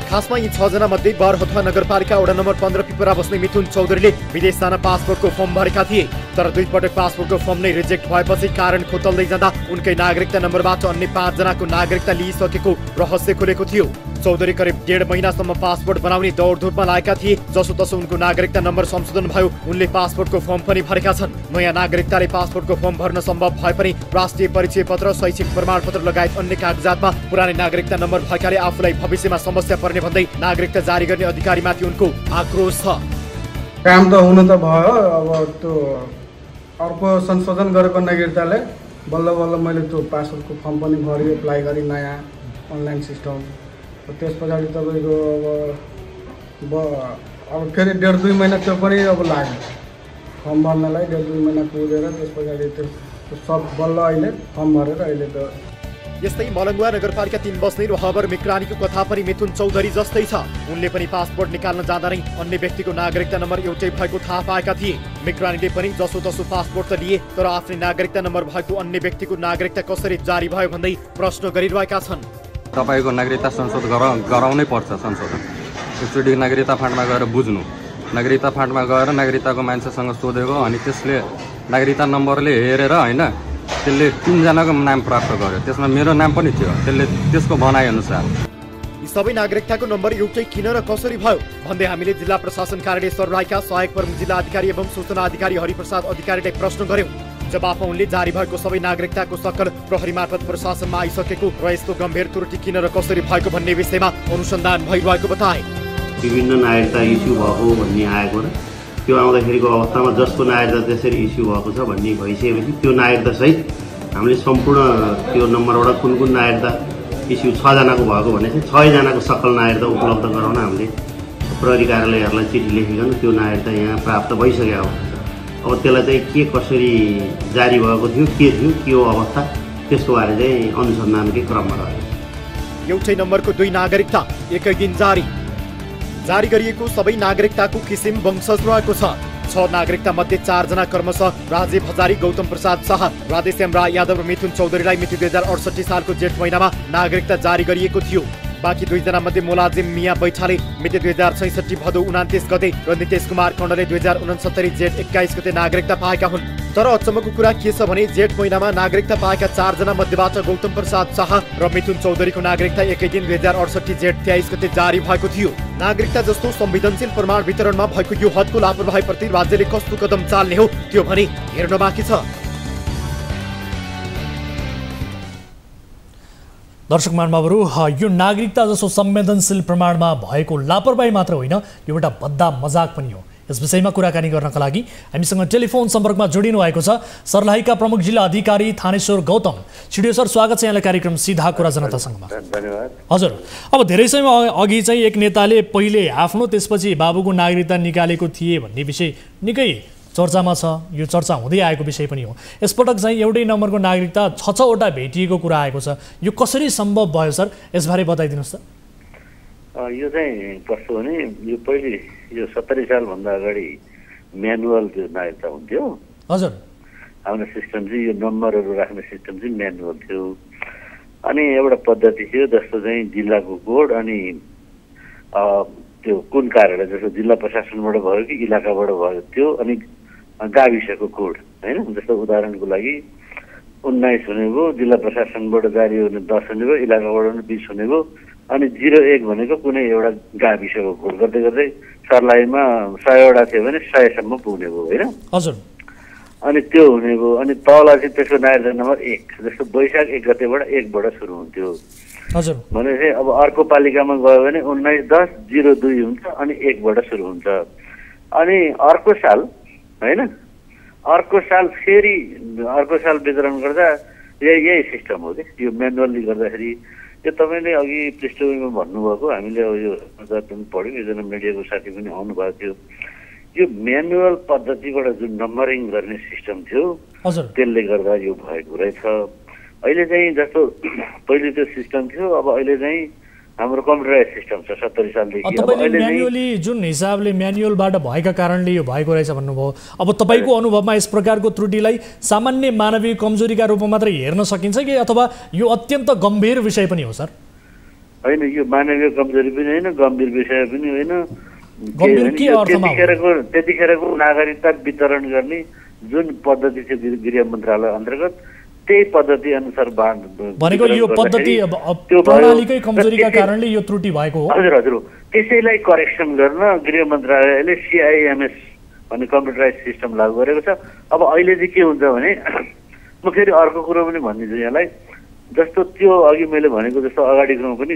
[SPEAKER 2] खासमा यी 6 जना मध्ये बरहथुवा नगरपालिका वडा नम्बर 15 पिपरा बस्ने मिथुन चौधरीले विदेश जान पासपोर्टको फर्म भरेका थिए, तर 2 पटक पासपोर्टको फर्म नै रिजेक्ट भएपछि कारण खोतल्दै जाँदा उनकै नागरिकता नम्बरबाट अन्य 5 जनाको नागरिकता लिइसकेको रहस्य खुलेको थियो। चौधरी करिब 1.5 महिनासम्म पासपोर्ट बनाउने दौडधुपमा लागेका थिए। जसोतसो उनको नागरिकता नम्बर संशोधन भयो, उनले पासपोर्टको फर्म पनि भरेका छन्। नयाँ नागरिकताले पासपोर्टको फर्म भर्न सम्भव भए पनि राष्ट्रिय परिचय पत्र, शैक्षिक प्रमाणपत्र लगायत अन्य कागजातमा पुरानै नागरिकता नम्बर भएकाले आफूलाई भविष्यमा समस्या पर्ने भन्दै नागरिकता जारी गर्ने अधिकारीमाथि उनको आक्रोश छ।
[SPEAKER 9] काम त हुनु त भयो, अब त्यो अर्को संशोधन गरेको नागरिकताले बल्ल बल्ल मैले त्यो पासपोर्टको फर्म पनि भरेँ, एप्लाई गरेँ नयाँ अनलाइन सिस्टम। त्यस पछाडि तपाईँको अब फेरि 1.5-2 महिना त्यो पनि अब लाग्यो फर्म भर्नलाई। 1.5-2 महिना पुगेर त्यस पछाडि त्यो सब बल्ल अहिले फर्म भरेर अहिले त।
[SPEAKER 2] यस्तै मलङ्गुवा नगरपालिका 3 बस्ने रहबर मिक्रानीको कथा पनि मिथुन चौधरी जस्तै छ। उनले पनि पासपोर्ट निकाल्न जाँदा नै अन्य व्यक्तिको नागरिकता नम्बर एउटै भएको थाहा पाएका थिए। मिक्रानीले पनि जसोतसो पासपोर्ट त लिए, तर आफ्नै नागरिकता नम्बर भएको अन्य व्यक्तिको नागरिकता कसरी जारी भयो भन्दै प्रश्न गरिरहेका छन्।
[SPEAKER 10] तपाईँको नागरिकता संशोधन गराउनै पर्छ। संशोधन एकचोटि नागरिकता फाँटमा गएर बुझ्नु, नागरिकता फाँटमा गएर नागरिकताको मान्छेसँग सोधेको, अनि त्यसले नागरिकता नम्बरले हेरेर होइन त्यसले 3 जनाको नाम प्राप्त गर्यो, त्यसमा मेरो नाम पनि थियो, त्यसले त्यसको भनाइअनुसार।
[SPEAKER 2] यी सबै नागरिकताको नम्बर एउटै किन र कसरी भयो भन्दै हामीले जिल्ला प्रशासन कार्यालय सर्लाहीका सहायक प्रमुख जिल्ला अधिकारी एवं सूचना अधिकारी हरिप्रसाद अधिकारीलाई प्रश्न गर्यौं। जवाफमा उनले जारी भएको सबै नागरिकताको सक्कल प्रहरी मार्फत प्रशासनमा आइसकेको र यस्तो गम्भीर त्रुटि किन र कसरी भएको भन्ने विषयमा अनुसन्धान भइरहेको बताए।
[SPEAKER 11] विभिन्न नागरिकता इस्यु भएको भन्ने आएको र त्यो आउँदाखेरिको अवस्थामा जसको नागरिकता त्यसरी इस्यु भएको छ भन्ने भइसकेपछि त्यो नागरिकता सहित हामीले सम्पूर्ण त्यो नम्बरबाट कुन कुन नागरिकता इस्यु 6 जनाको भएको भने चाहिँ 6 जनाको सकल नागरिकता उपलब्ध गराउन हामीले प्रहरी कार्यालयहरूलाई चिठी लेखिकन त्यो नागरिकता यहाँ प्राप्त भइसकेको अवस्था छ। अब त्यसलाई चाहिँ के कसरी जारी भएको थियो, के हो अवस्था, त्यसको बारे चाहिँ अनुसन्धानकै क्रममा रहेको छ।
[SPEAKER 2] एउटै नम्बरको 2 नागरिकता एकै दिन जारी गरिएको सबै नागरिकताको किसिम वंशज रहेको छ। 6 नागरिकता मध्ये 4 जना क्रमशः राजीव हजारी, गौतम प्रसाद शाह, राधेश्याम राय यादव र मिथुन चौधरीलाई मिति 2068 सालको जेठ महिनामा नागरिकता जारी गरिएको थियो। बाँकी 2 जना मध्ये मोलाजिम मिया बैठाले मिति 2066 भदौ 29 गते र नितेश कुमार खण्डले 2069 जेठ 21 गते नागरिकता पाएका हुन्। तर अचम्मको कुरा के छ भने जेठ महिनामा नागरिकता पाएका 4 जना मध्येबाट गौतम प्रसाद शाह र मिथुन चौधरीको नागरिकता एकै दिन 2068 जेठ 23 गते जारी भएको थियो। नागरिकता जस्तो संवेदनशील प्रमाण वितरणमा भएको यो हदको लापरवाहीप्रति राज्यले कस्तो कदम चाल्ने हो त्यो भने हेर्न बाँकी छ।
[SPEAKER 1] दर्शक महानुभावहरू, यो नागरिकता जस्तो संवेदनशील प्रमाणमा भएको लापरवाही मात्र होइन, यो एउटा भद्दा मजाक पनि हो। यस विषयमा कुराकानी गर्नका लागि हामीसँग टेलिफोन सम्पर्कमा जोडिनु भएको छ सर्लाहीका प्रमुख जिल्ला अधिकारी थानेश्वर गौतम। स्टुडियो सर, स्वागत छ यहाँलाई कार्यक्रम सीधा कुरा जनतासँगमा।
[SPEAKER 12] धन्यवाद।
[SPEAKER 1] हजुर, अब धेरै समय अघि चाहिँ एक नेताले पहिले आफ्नो त्यसपछि बाबुको नागरिकता निकालेको थिए भन्ने विषय निकै चर्चामा छ। यो चर्चा हुँदै आएको विषय पनि हो। यसपटक चाहिँ एउटै नम्बरको नागरिकता 6-6वटा भेटिएको कुरा आएको छ। यो कसरी सम्भव भयो सर, यसबारे बताइदिनुहोस् त।
[SPEAKER 12] यो चाहिँ कस्तो भने यो पहिले यो 70 सालभन्दा अगाडि म्यानुअल त्यो नागरिकता हुन्थ्यो।
[SPEAKER 1] हजुर,
[SPEAKER 12] हाम्रो सिस्टम चाहिँ यो नम्बरहरू राख्ने सिस्टम चाहिँ म्यानुअल थियो। अनि एउटा पद्धति थियो जस्तो चाहिँ जिल्लाको कोड अनि त्यो कुन कार्यालय जस्तो जिल्ला प्रशासनबाट भयो कि इलाकाबाट भयो त्यो अनि गाविसको कोड होइन। जस्तो उदाहरणको लागि 19 हुने भयो, जिल्ला प्रशासनबाट जारी हुने 10 हुने भयो, इलाकाबाट हुने 20 हुने भयो, अनि 01 भनेको कुनै एउटा गाविसको कोड गर्दै गर्दै सर्लाहीमा 100वटा थियो भने 100सम्म पुग्ने भयो होइन।
[SPEAKER 1] हजुर,
[SPEAKER 12] अनि त्यो हुने भयो। अनि तल चाहिँ त्यसको नागरिकता नम्बर 1 जस्तो वैशाख 1 गतेबाट 1बाट सुरु हुन्थ्यो।
[SPEAKER 1] हजुर,
[SPEAKER 12] भनेपछि अब अर्को पालिकामा गयो भने 19-10-02 हुन्छ अनि 1बाट सुरु हुन्छ। अनि अर्को साल होइन, अर्को साल फेरि अर्को साल वितरण गर्दा यही सिस्टम हो कि यो म्यानुअली गर्दाखेरि। यो तपाईँले अघि पृष्ठभूमिमा भन्नुभएको हामीले यो समाचार पनि पढ्यौँ, एकजना मिडियाको साथी पनि आउनुभएको थियो। यो म्यानुअल पद्धतिबाट जुन नम्बरिङ गर्ने सिस्टम थियो त्यसले गर्दा यो भएको रहेछ। अहिले चाहिँ जस्तो पहिले त्यो सिस्टम थियो, अब अहिले चाहिँ हाम्रो कम्प्युटराइज सिस्टम छ 70 सालदेखि।
[SPEAKER 1] तपाईँले म्यानुअली जुन हिसाबले म्यानुअलबाट भएका कारणले यो भएको रहेछ भन्नुभयो। अब तपाईँको अनुभवमा यस प्रकारको त्रुटिलाई सामान्य मानवीय कमजोरीका रूपमा मात्रै हेर्न सकिन्छ कि अथवा यो अत्यन्त गम्भीर विषय पनि हो सर?
[SPEAKER 12] होइन, यो मानवीय कमजोरी पनि होइन, गम्भीर विषय पनि होइन। त्यतिखेरको नागरिकता वितरण गर्ने जुन पद्धति थियो गृह मन्त्रालय अन्तर्गत त्यही पद्धति अनुसार
[SPEAKER 1] भनेको यो पद्धति प्रणालीकै कमजोरीका कारणले यो त्रुटि भएको हो।
[SPEAKER 12] हजुर हजुर, त्यसैलाई करेक्सन गर्न गृह मन्त्रालयले CIMS भन्ने कम्प्युटराइज सिस्टम लागू गरेको छ। अब अहिले चाहिँ के हुन्छ भने म फेरि अर्को कुरो पनि भनिदिन्छु यहाँलाई। जस्तो त्यो अघि मैले भनेको जस्तो अगाडिको पनि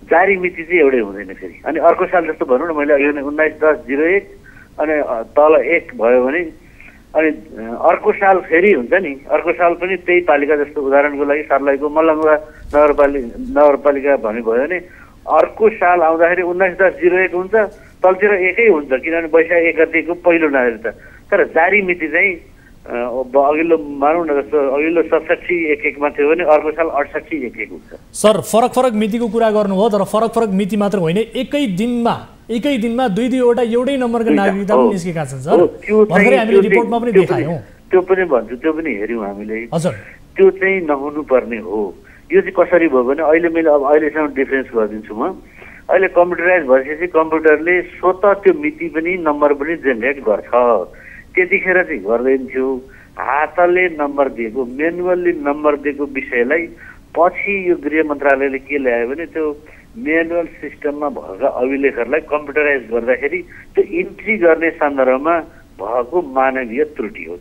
[SPEAKER 12] जारी मिति चाहिँ एउटै हुँदैन फेरि। अनि अर्को साल जस्तो भनौँ न, मैले अघि 19-10-01 अनि तल 1 भयो भने अनि अर्को साल फेरि हुन्छ नि, अर्को साल पनि त्यही पालिका जस्तो उदाहरणको लागि सर्लाहीको मलङ्गवा नगरपालिका भन्ने भयो भने अर्को साल आउँदाखेरि 19-10-01 हुन्छ, तलतिर 1 हुन्छ किनभने वैशाख 1 गतेको पहिलो नागरिकता। तर जारी मिति चाहिँ अघिल्लो मानौँ न जस्तो अघिल्लो 67-11 मा थियो भने अर्को साल 68-11 हुन्छ।
[SPEAKER 1] सर, फरक मितिको कुरा गर्नुभयो, तर फरक मिति मात्र होइन, एकै दिनमा 2-2वटा एउटै नम्बरका नागरिकता पनि निस्केका छन् सर। भर्खरै हामीले रिपोर्टमा पनि देखायौँ।
[SPEAKER 12] त्यो पनि भन्छु, त्यो पनि हेऱ्यौँ हामीले।
[SPEAKER 1] हजुर,
[SPEAKER 12] त्यो चाहिँ नहुनु पर्ने हो। यो चाहिँ कसरी भयो भने अहिले मैले अब अहिलेसम्म डिफरेन्स गरिदिन्छु म। अहिले कम्प्युटराइज भएपछि कम्प्युटरले स्वतः त्यो मिति पनि नम्बर पनि जेनेरेट गर्छ। त्यतिखेर चाहिँ गर्दैन थियो। हातले नम्बर दिएको, म्यानुअल्ली नम्बर दिएको विषयलाई पछि यो गृह मन्त्रालयले के ल्यायो भने त्यो म्यानुअल सिस्टममा भएका अभिलेखहरूलाई कम्प्युटराइज गर्दाखेरि त्यो इन्ट्री गर्ने सन्दर्भमा भएको मानवीय त्रुटि हो।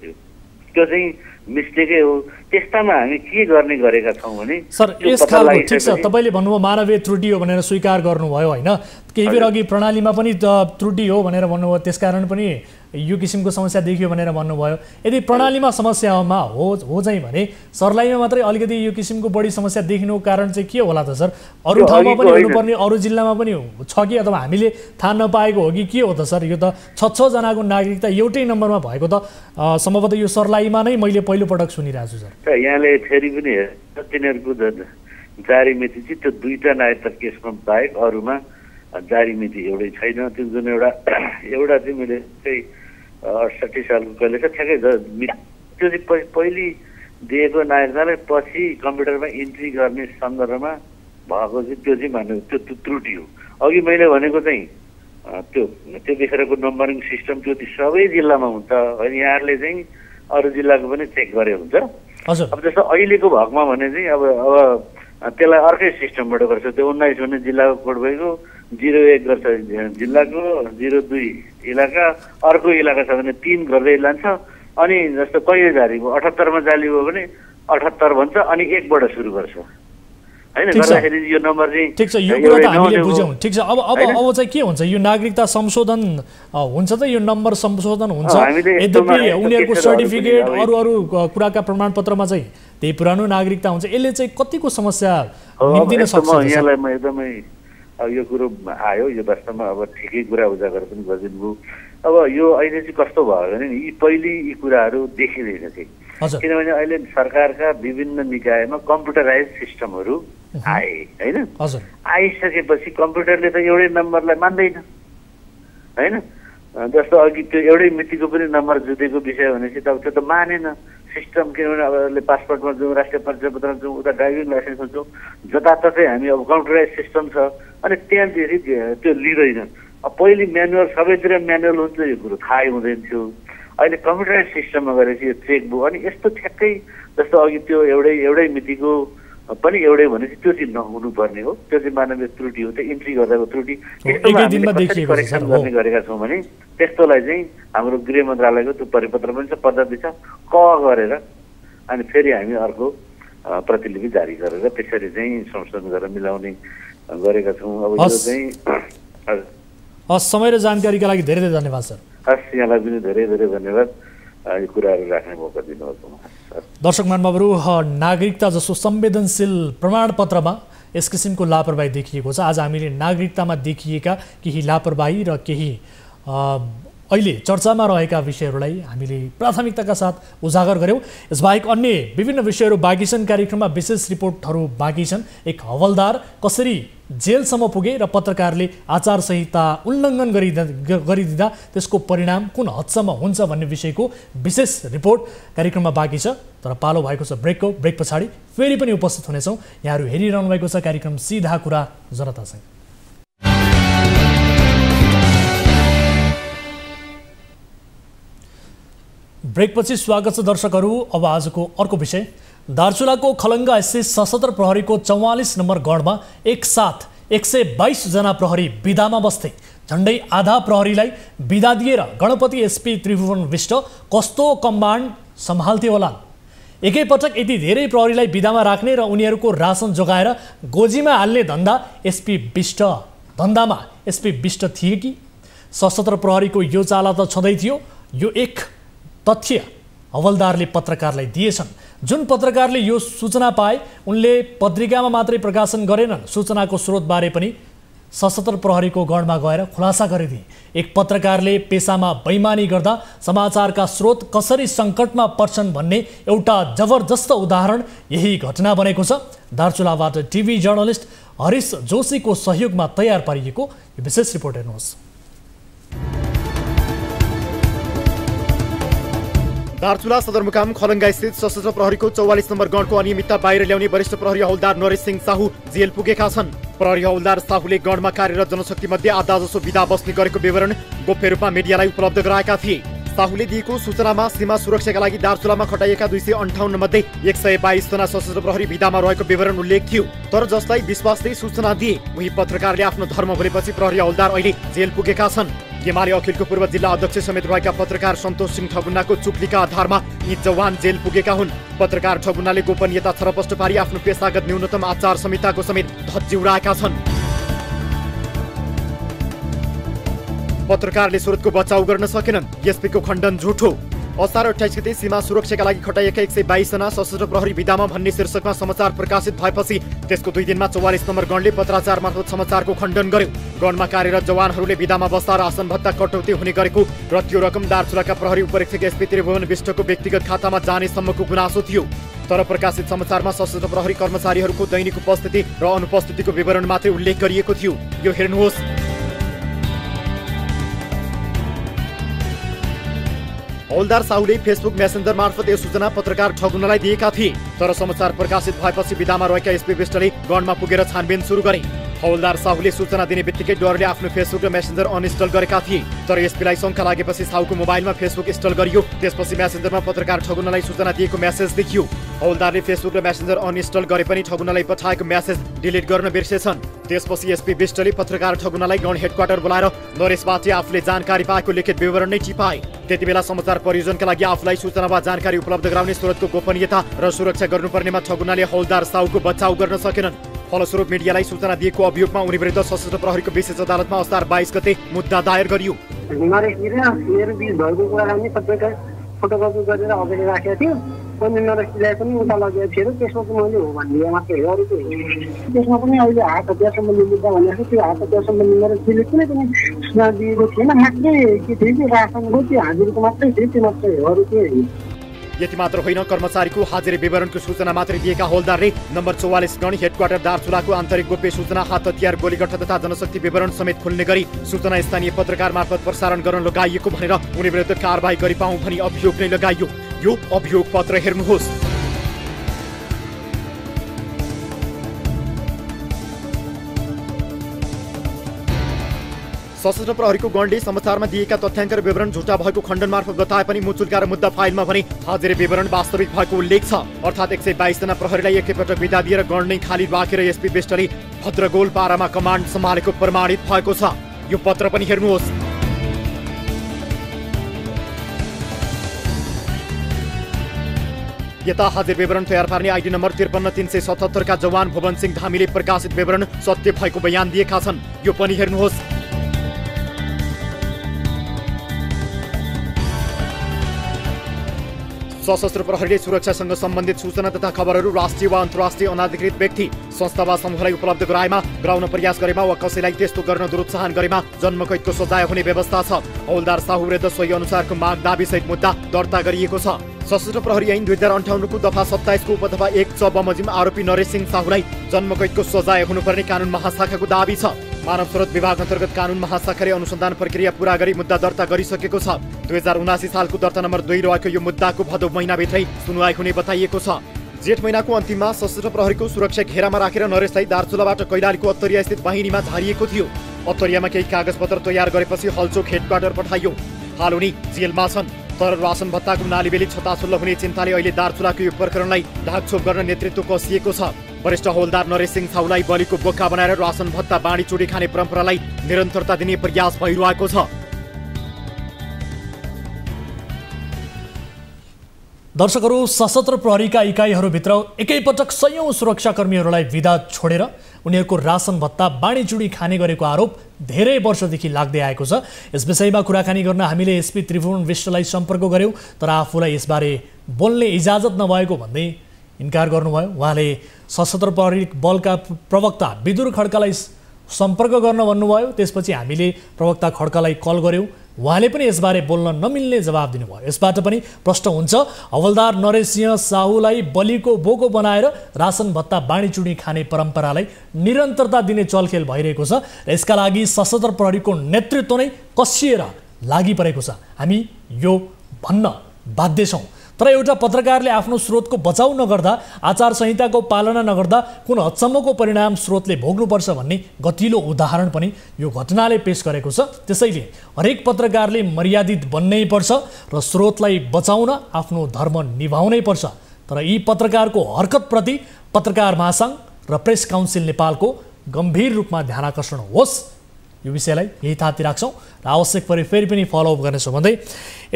[SPEAKER 12] त्यो चाहिँ मिस्टेकै हो। त्यस्तामा हामी के गर्ने गरेका छौँ भने
[SPEAKER 1] सर, यस खालको ठिक छ, तपाईँले भन्नुभयो मानवीय त्रुटि हो भनेर स्वीकार गर्नुभयो होइन। केही बेर अघि प्रणालीमा पनि त्रुटि हो भनेर भन्नुभयो, त्यसकारण पनि यो किसिमको समस्या देखियो भनेर भन्नुभयो। यदि प्रणालीमा समस्यामा हो चाहिँ भने सर्लाहीमा मात्रै अलिकति यो किसिमको बढी समस्या देखिनुको कारण चाहिँ के होला त सर? अरू ठाउँमा पनि हुनुपर्ने, अरू जिल्लामा पनि छ कि अथवा हामीले थाहा नपाएको हो कि के हो त सर? यो त 6 जनाको नागरिकता एउटै नम्बरमा भएको त सम्भवतः यो सर्लाहीमा नै मैले पहिलोपटक सुनिरहेको छु सर।
[SPEAKER 12] यहाँले फेरि पनि तिनीहरूको जारी मिति चाहिँ त्यो 2टा नागरिकता केसमा बाहेक अरूमा जारी मिति एउटै छैन। त्यो जुन एउटा चाहिँ मैले चाहिँ 68 सालको कहिले छ ठ्याक्कै त्यो चाहिँ पहिले दिएको नागरिकतालाई पछि कम्प्युटरमा इन्ट्री गर्ने सन्दर्भमा भएको चाहिँ त्यो चाहिँ मान्नु त्यो त्रुटि हो। अघि मैले भनेको चाहिँ त्यो त्यतिखेरको नम्बरिङ सिस्टम त्यो सबै जिल्लामा हुन्छ होइन, यहाँहरूले चाहिँ अरू जिल्लाको पनि चेक गरे हुन्छ। अब जस्तो अहिलेको भगमा भने चाहिँ अब त्यसलाई अर्कै सिस्टमबाट गर्छ। त्यो 19 भने जिल्लाको कोड भएको 01 गर्छ जिल्लाको, 02 इलाका, अर्को इलाका छ भने 3 गर्दै लान्छ। अनि जस्तो कहिले जारी भयो 78 मा जाली भयो भने 78 भन्छ अनि 1 बाट सुरु गर्छ हैन, गर्दाखेरि यो नम्बर चाहिँ
[SPEAKER 1] ठीक छ। यो कुरा त हामीले बुझ्यौं। ठीक छ। अब चाहिँ के हुन्छ, यो नागरिकता संशोधन हुन्छ त, यो नम्बर संशोधन हुन्छ, यद्यपि उनीहरूको सर्टिफिकेट अरू कुराका प्रमाणपत्रमा चाहिँ त्यही पुरानो नागरिकता हुन्छ। यसले चाहिँ कतिको समस्या निम्तिन सक्छ?
[SPEAKER 12] यहाँलाई म एकदमै यो कुरो आयो, यो वास्तवमा अब ठिकै कुरा उजागर पनि गरिदिनु भयो। अब यो अहिले चाहिँ कस्तो भयो भने यी पहिले यी कुराहरू देखिँदैन थिए, किनभने अहिले सरकारका विभिन्न निकायमा कम्प्युटराइज सिस्टमहरू आए होइन। आइसकेपछि कम्प्युटरले त एउटै नम्बरलाई मान्दैन होइन। जस्तो अघि त्यो एउटै मितिको पनि नम्बर जुटेको विषय भनेपछि त त्यो त मानेन सिस्टम, किनभने अब अहिले पासपोर्टमा जाउँ, राष्ट्रिय परिचय पत्रमा जाउँ, उता ड्राइभिङ लाइसेन्समा जाउँ, जताततै हामी अब कम्प्युटराइज सिस्टम छ अनि त्यहाँदेखि त्यो लिँदैन। अब पहिले म्यानुअल, सबैतिर म्यानुअल हुन्छ, यो कुरो थाहै हुँदैन थियो। अहिले कम्प्युटराइज सिस्टममा गरेपछि यो चेक भयो। अनि यस्तो ठ्याक्कै जस्तो अघि त्यो एउटै मितिको पनि एउटै भनेपछि त्यो चाहिँ नहुनुपर्ने हो, त्यो चाहिँ मानवीय त्रुटि हो, त्यो इन्ट्री गर्दाको त्रुटि। त्यस्तोमा हामीले कसरी करेक्सन गर्ने गरेका छौँ भने त्यस्तोलाई चाहिँ हाम्रो गृह मन्त्रालयको त्यो परिपत्र पनि छ, पद्धति छ, क गरेर अनि फेरि हामी अर्को प्रतिलिपि जारी गरेर त्यसरी चाहिँ संशोधन गरेर मिलाउने गरेका छौँ। अब यो चाहिँ
[SPEAKER 1] समय र जानकारीका लागि धेरै धेरै धन्यवाद सर।
[SPEAKER 12] हस्, यहाँलाई पनि धेरै धेरै धन्यवाद यो कुराहरू राख्ने मौका दिनुभएको।
[SPEAKER 1] दर्शक महानुभावहरू, नागरिकता जस्तो संवेदनशील प्रमाणपत्रमा यस किसिमको लापरवाही देखिएको छ। आज हामीले नागरिकतामा देखिएका केही लापरवाही र केही अहिले चर्चामा रहेका विषयहरूलाई हामीले प्राथमिकताका साथ उजागर गऱ्यौँ। यसबाहेक अन्य विभिन्न विषयहरू बाँकी छन्। कार्यक्रममा विशेष रिपोर्टहरू बाँकी छन्। एक हवलदार कसरी जेलसम्म पुगे र पत्रकारले आचार संहिता उल्लङ्घन गरिदिँदा त्यसको परिणाम कुन हदसम्म हुन्छ भन्ने विषयको विशेष रिपोर्ट कार्यक्रममा बाँकी छ। तर पालो भएको छ ब्रेकको। ब्रेक पछाडि फेरि पनि उपस्थित हुनेछौँ। यहाँहरू हेरिरहनु भएको छ कार्यक्रम सीधा कुरा जनतासँग। ब्रेकपछि स्वागत छ दर्शकहरू। अब आजको अर्को विषय, दार्चुलाको खलङ्गा स्थित सशस्त्र प्रहरीको 44 नम्बर गढमा एकसाथ 122 जना प्रहरी बिदामा बस्थे। झन्डै आधा प्रहरीलाई बिदा दिएर गणपति एसपी त्रिभुवन विष्ट कस्तो कमान्ड सम्हाल्थे होला। एकैपटक यति धेरै प्रहरीलाई बिदामा राख्ने र उनीहरूको रासन जोगाएर गोजीमा हाल्ने धन्दामा एसपी विष्ट थिए कि? सशस्त्र प्रहरीको यो चाला त छँदै थियो। यो एक तथ्य हवलदारले पत्रकारलाई दिएछन्। जुन पत्रकारले यो सूचना पाए उनले पत्रिकामा मात्रै प्रकाशन गरेनन्, सूचनाको स्रोतबारे पनि सशस्त्र प्रहरीको गढमा गएर खुलासा गरिदिए। एक पत्रकारले पेसामा बैमानी गर्दा समाचारका स्रोत कसरी सङ्कटमा पर्छन् भन्ने एउटा जबरजस्त उदाहरण यही घटना बनेको छ। दार्चुलाबाट टिभी जर्नलिस्ट हरिश जोशीको सहयोगमा तयार पारिएको यो विशेष रिपोर्ट हेर्नुहोस्।
[SPEAKER 2] दार्चुला सदरमुकाम खलङ्गा स्थित सशस्त्र प्रहरीको 44 नम्बर गणको अनियमितता बाहिर ल्याउने वरिष्ठ प्रहरी हवलदार नरेश सिंह साहू जेल पुगेका छन्। प्रहरी हवलदार साहूले गणमा कार्यरत जनशक्ति मध्ये आधा जसो बिदा बस्ने गरेको विवरण गोप्य रूपमा मिडियालाई उपलब्ध गराएका थिए। साहूले दिएको सूचनामा सीमा सुरक्षाका लागि दार्चुलामा खटाइएका 258 मध्ये 122 जना सशस्त्र प्रहरी बिदामा रहेको विवरण उल्लेख थियो। तर जसलाई विश्वासले सूचना दिए उही पत्रकारले आफ्नो धर्म भुलेपछि प्रहरी हवलदार अहिले जेल पुगेका छन्। एमाले अखिलको पूर्व जिल्ला अध्यक्ष समेत रहेका पत्रकार सन्तोष सिंह ठगुन्नाको चुक्लीका आधारमा यी जवान जेल पुगेका हुन्। पत्रकार ठगुन्नाले गोपनीयता छरपष्ट पारी आफ्नो पेशागत न्यूनतम आचार संहिताको समेत धज्जी उडाएका छन्। पत्रकारले स्रोतको बचाउ गर्न सकेनन्, एसपीको खण्डन झुठो। असार 28 गते सीमा सुरक्षाका लागि खटाइएका 122 जना सशस्त्र प्रहरी बिदामा भन्ने शीर्षकमा समाचार प्रकाशित भएपछि त्यसको 2 दिनमा 44 नम्बर गणले पत्राचार मार्फत समाचारको खण्डन गर्यो। गणमा कार्यरत जवानहरूले बिदामा बस्दा रासन भत्ता कटौती हुने गरेको र त्यो रकम दार्चुलाका प्रहरी उपरीक्षक एसपी त्रिभुवन विष्टको व्यक्तिगत खातामा जाने सम्मको गुनासो थियो। तर प्रकाशित समाचारमा सशस्त्र प्रहरी कर्मचारीहरूको दैनिक उपस्थिति र अनुपस्थितिको विवरण मात्रै उल्लेख गरिएको थियो। यो हेर्नुहोस्। हौलदार साहुले फेसबुक मेसेन्जर मार्फत यो सूचना पत्रकार ठगुनलाई दिएका थिए। तर समाचार प्रकाशित भएपछि विधामा रहेका एसपी विष्टले गणमा पुगेर छानबिन सुरु गरे। हौलदार साहुले सूचना दिने बित्तिकै डरले आफ्नो फेसबुक र मेसेन्जर अनइन्स्टल गरेका थिए। तर एसपीलाई शङ्का लागेपछि साहुको मोबाइलमा फेसबुक इन्स्टल गरियो। त्यसपछि मेसेन्जरमा पत्रकार ठगुनलाई सूचना दिएको मेसेज देखियो। हौलदारले फेसबुक र मेसेन्जर अनइन्स्टल गरे पनि ठगुनलाई पठाएको मेसेज डिलिट गर्न बिर्सेछन्। त्यसपछि एसपी विष्टले पत्रकार ठगुनलाई गण हेडक्वार्टर बोलाएर नरेशबाट आफूले जानकारी पाएको लिखित विवरण नै टिपाए। त्यति बेला समाचार परियोजनका लागि आफूलाई सूचना वा जानकारी उपलब्ध गराउने स्रोतको गोपनीयता र सुरक्षा गर्नुपर्नेमा ठगुनाले हौलदार साहुको बचाउ गर्न सकेनन्। फलस्वरूप मिडियालाई सूचना दिएको अभियोगमा उनी विरुद्ध सशस्त्र प्रहरीको विशेष अदालतमा असार 22 गते मुद्दा दायर गरियो।
[SPEAKER 13] मेरो बिच भएको कुरालाई सबैका फोटोकपी गरेर अगाडि राखेको थियो। अनि नरेशलाई पनि उता लगेको थियो। त्यसमा पनि मैले हो भन्ने मात्रै हो, अरू चाहिँ त्यसमा पनि अहिले हात हतियार सम्बन्धी मुद्दा भनेको त्यो हात हतियार सम्बन्धी नरेशले कुनै पनि सूचना दिएको थिएन। मात्रै के थियो कि रासनको त्यो हाजिरको मात्रै थियो, त्यो मात्रै हो, अरू चाहिँ।
[SPEAKER 2] यति मात्र होइन, कर्मचारीको हाजिरी विवरणको सूचना मात्रै दिएका हौलदारले नम्बर 44 गण हेडक्वार्टर दार्चुलाको आन्तरिक गोप्य सूचना, हात हतियार, गोलीगट्टा तथा जनशक्ति विवरण समेत खुल्ने गरी सूचना स्थानीय पत्रकार मार्फत प्रसारण गर्न लगाइएको भनेर उनी विरुद्ध कारबाही गरिपाउँ भनी अभियोग नै लगाइयो। यो अभियोग पत्र हेर्नुहोस्। सशस्त्र प्रहरीको गणले समाचारमा दिएका तथ्याङ्क र विवरण झुटा भएको खण्डन मार्फत बताए पनि मुचुल्का र मुद्दा फाइलमा भने हाजिरी विवरण वास्तविक भएको उल्लेख छ। अर्थात् 122 जना प्रहरीलाई एकैपटक बिदा दिएर गण नै खाली राखेर एसपी विष्टले भद्रगोल पारामा कमान्ड सम्हालेको प्रमाणित भएको छ। यो पत्र पनि हेर्नुहोस्। यता हाजिर विवरण तयार पार्ने आइडी नम्बर 53377 का जवान भुवन सिंह धामीले प्रकाशित विवरण सत्य भएको बयान दिएका छन्। यो पनि हेर्नुहोस्। सशस्त्र प्रहरीले सुरक्षासँग सम्बन्धित सूचना तथा खबरहरू राष्ट्रिय वा अन्तर्राष्ट्रिय अनाधिकृत व्यक्ति, संस्था वा समूहलाई उपलब्ध गराउन प्रयास गरेमा वा कसैलाई त्यस्तो गर्न दुरुत्साहन गरेमा जन्मकैदको सजाय हुने व्यवस्था छ। हौलदार साहु विरुद्ध सोही अनुसारको माग दाबी सहित मुद्दा दर्ता गरिएको छ। सशस्त्र प्रहरी ऐन 2058 को दफा 27 को उपदफा 1 च बमोजिम आरोपी नरेश सिंह साहुलाई जन्मकैदको सजाय हुनुपर्ने कानुन महाशाखाको दाबी छ। मानव स्रोत विभाग अन्तर्गत कानुन महाशाखाले अनुसन्धान प्रक्रिया पूरा गरी मुद्दा दर्ता गरिसकेको छ। 2079 सालको दर्ता नम्बर 2 रहेको यो मुद्दाको भदौ महिनाभित्रै सुनवाई हुने बताइएको छ। जेठ महिनाको अन्तिममा सशस्त्र प्रहरीको सुरक्षा घेरामा राखेर नरेशलाई दार्चुलाबाट कैलालीको अत्तरिया स्थित वाहिनीमा झारिएको थियो। अत्तरियामा केही कागजपत्र तयार गरेपछि हलचोक हेडक्वार्टर पठाइयो। हाल उनी जेलमा छन्। तर रासन भत्ताको नालीबेली छताछुल्ल हुने चिन्ताले अहिले दार्चुलाको यो प्रकरणलाई ढाकछोप गर्न नेतृत्व कसिएको छ। वरिष्ठ हौलदार नरेश सिंह साहुलाई बलिको बोक्का बनाएर रासन भत्ता बाँडीचुँडी खाने परम्परालाई निरन्तरता दिने प्रयास भइरहेको छ।
[SPEAKER 1] दर्शकहरू, सशस्त्र प्रहरीका इकाइहरूभित्र एकैपटक सयौं सुरक्षाकर्मीहरूलाई विदा छोडेर उनीहरूको रासन भत्ता बाँडीचुँडी खाने गरेको आरोप धेरै वर्षदेखि लाग्दै आएको छ। यस विषयमा कुराकानी गर्न हामीले एसपी त्रिभुवन विष्टलाई सम्पर्क गर्यौं, तर आफूलाई यसबारे बोल्ने इजाजत नभएको भन्दै इन्कार गर्नुभयो। उहाँले सशस्त्र प्रहरी बलका प्रवक्ता विदुर खड्कालाई सम्पर्क गर्न भन्नुभयो। त्यसपछि हामीले प्रवक्ता खड्कालाई कल गर्यौं। उहाँले पनि यसबारे बोल्न नमिल्ने जवाब दिनुभयो। यसबाट पनि प्रश्न हुन्छ, हवलदार नरेश सिंह साहुलाई बलिको बोको बनाएर रासन भत्ता बाँडीचुँडी खाने परम्परालाई निरन्तरता दिने चलखेल भइरहेको छ र यसका लागि सशस्त्र प्रहरीको नेतृत्व नै कसिएर लागि परेको छ। हामी यो भन्न बाध्य छौँ। तर एउटा पत्रकारले आफ्नो स्रोतको बचाउ नगर्दा, आचार संहिताको पालना नगर्दा कुन हदसम्मको परिणाम स्रोतले भोग्नुपर्छ भन्ने गतिलो उदाहरण पनि यो घटनाले पेश गरेको छ। त्यसैले हरेक पत्रकारले मर्यादित बन्नै पर्छ र स्रोतलाई बचाउन आफ्नो धर्म निभाउनै पर्छ। तर यी पत्रकारको हरकतप्रति पत्रकार महासङ्घ र प्रेस काउन्सिल नेपालको गम्भीर रूपमा ध्यानाकर्षण होस्, यो विषयलाई यही थाती राख्छौँ र आवश्यक परे फेरि पनि फलोअप गर्नेछौँ भन्दै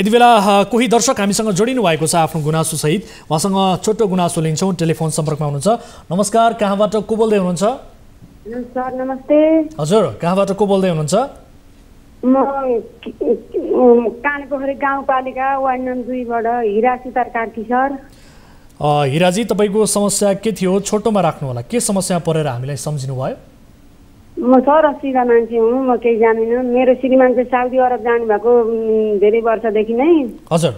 [SPEAKER 1] यति बेला कोही दर्शक हामीसँग जोडिनु भएको छ आफ्नो गुनासो सहित। उहाँसँग छोटो गुनासो लिन्छौँ। टेलिफोन सम्पर्कमा हुनुहुन्छ। नमस्कार, कहाँबाट को बोल्दै हुनुहुन्छ?
[SPEAKER 14] सर नमस्ते।
[SPEAKER 1] हजुर, कहाँबाट को बोल्दै हुनुहुन्छ?
[SPEAKER 14] म कानेपोखरी गाउँपालिका वार्ड नम्बर 2 बाट हिरा सुतार कार्की सर।
[SPEAKER 1] हिराजी, तपाईँको समस्या के थियो? छोटोमा राख्नु होला। के समस्या परेर हामीलाई सम्झिनु भयो?
[SPEAKER 14] म सर सिधा मान्छे हुँ, म केही जान्दिनँ। मेरो श्रीमान चाहिँ साउदी अरब जानुभएको धेरै वर्षदेखि नै।
[SPEAKER 1] हजुर।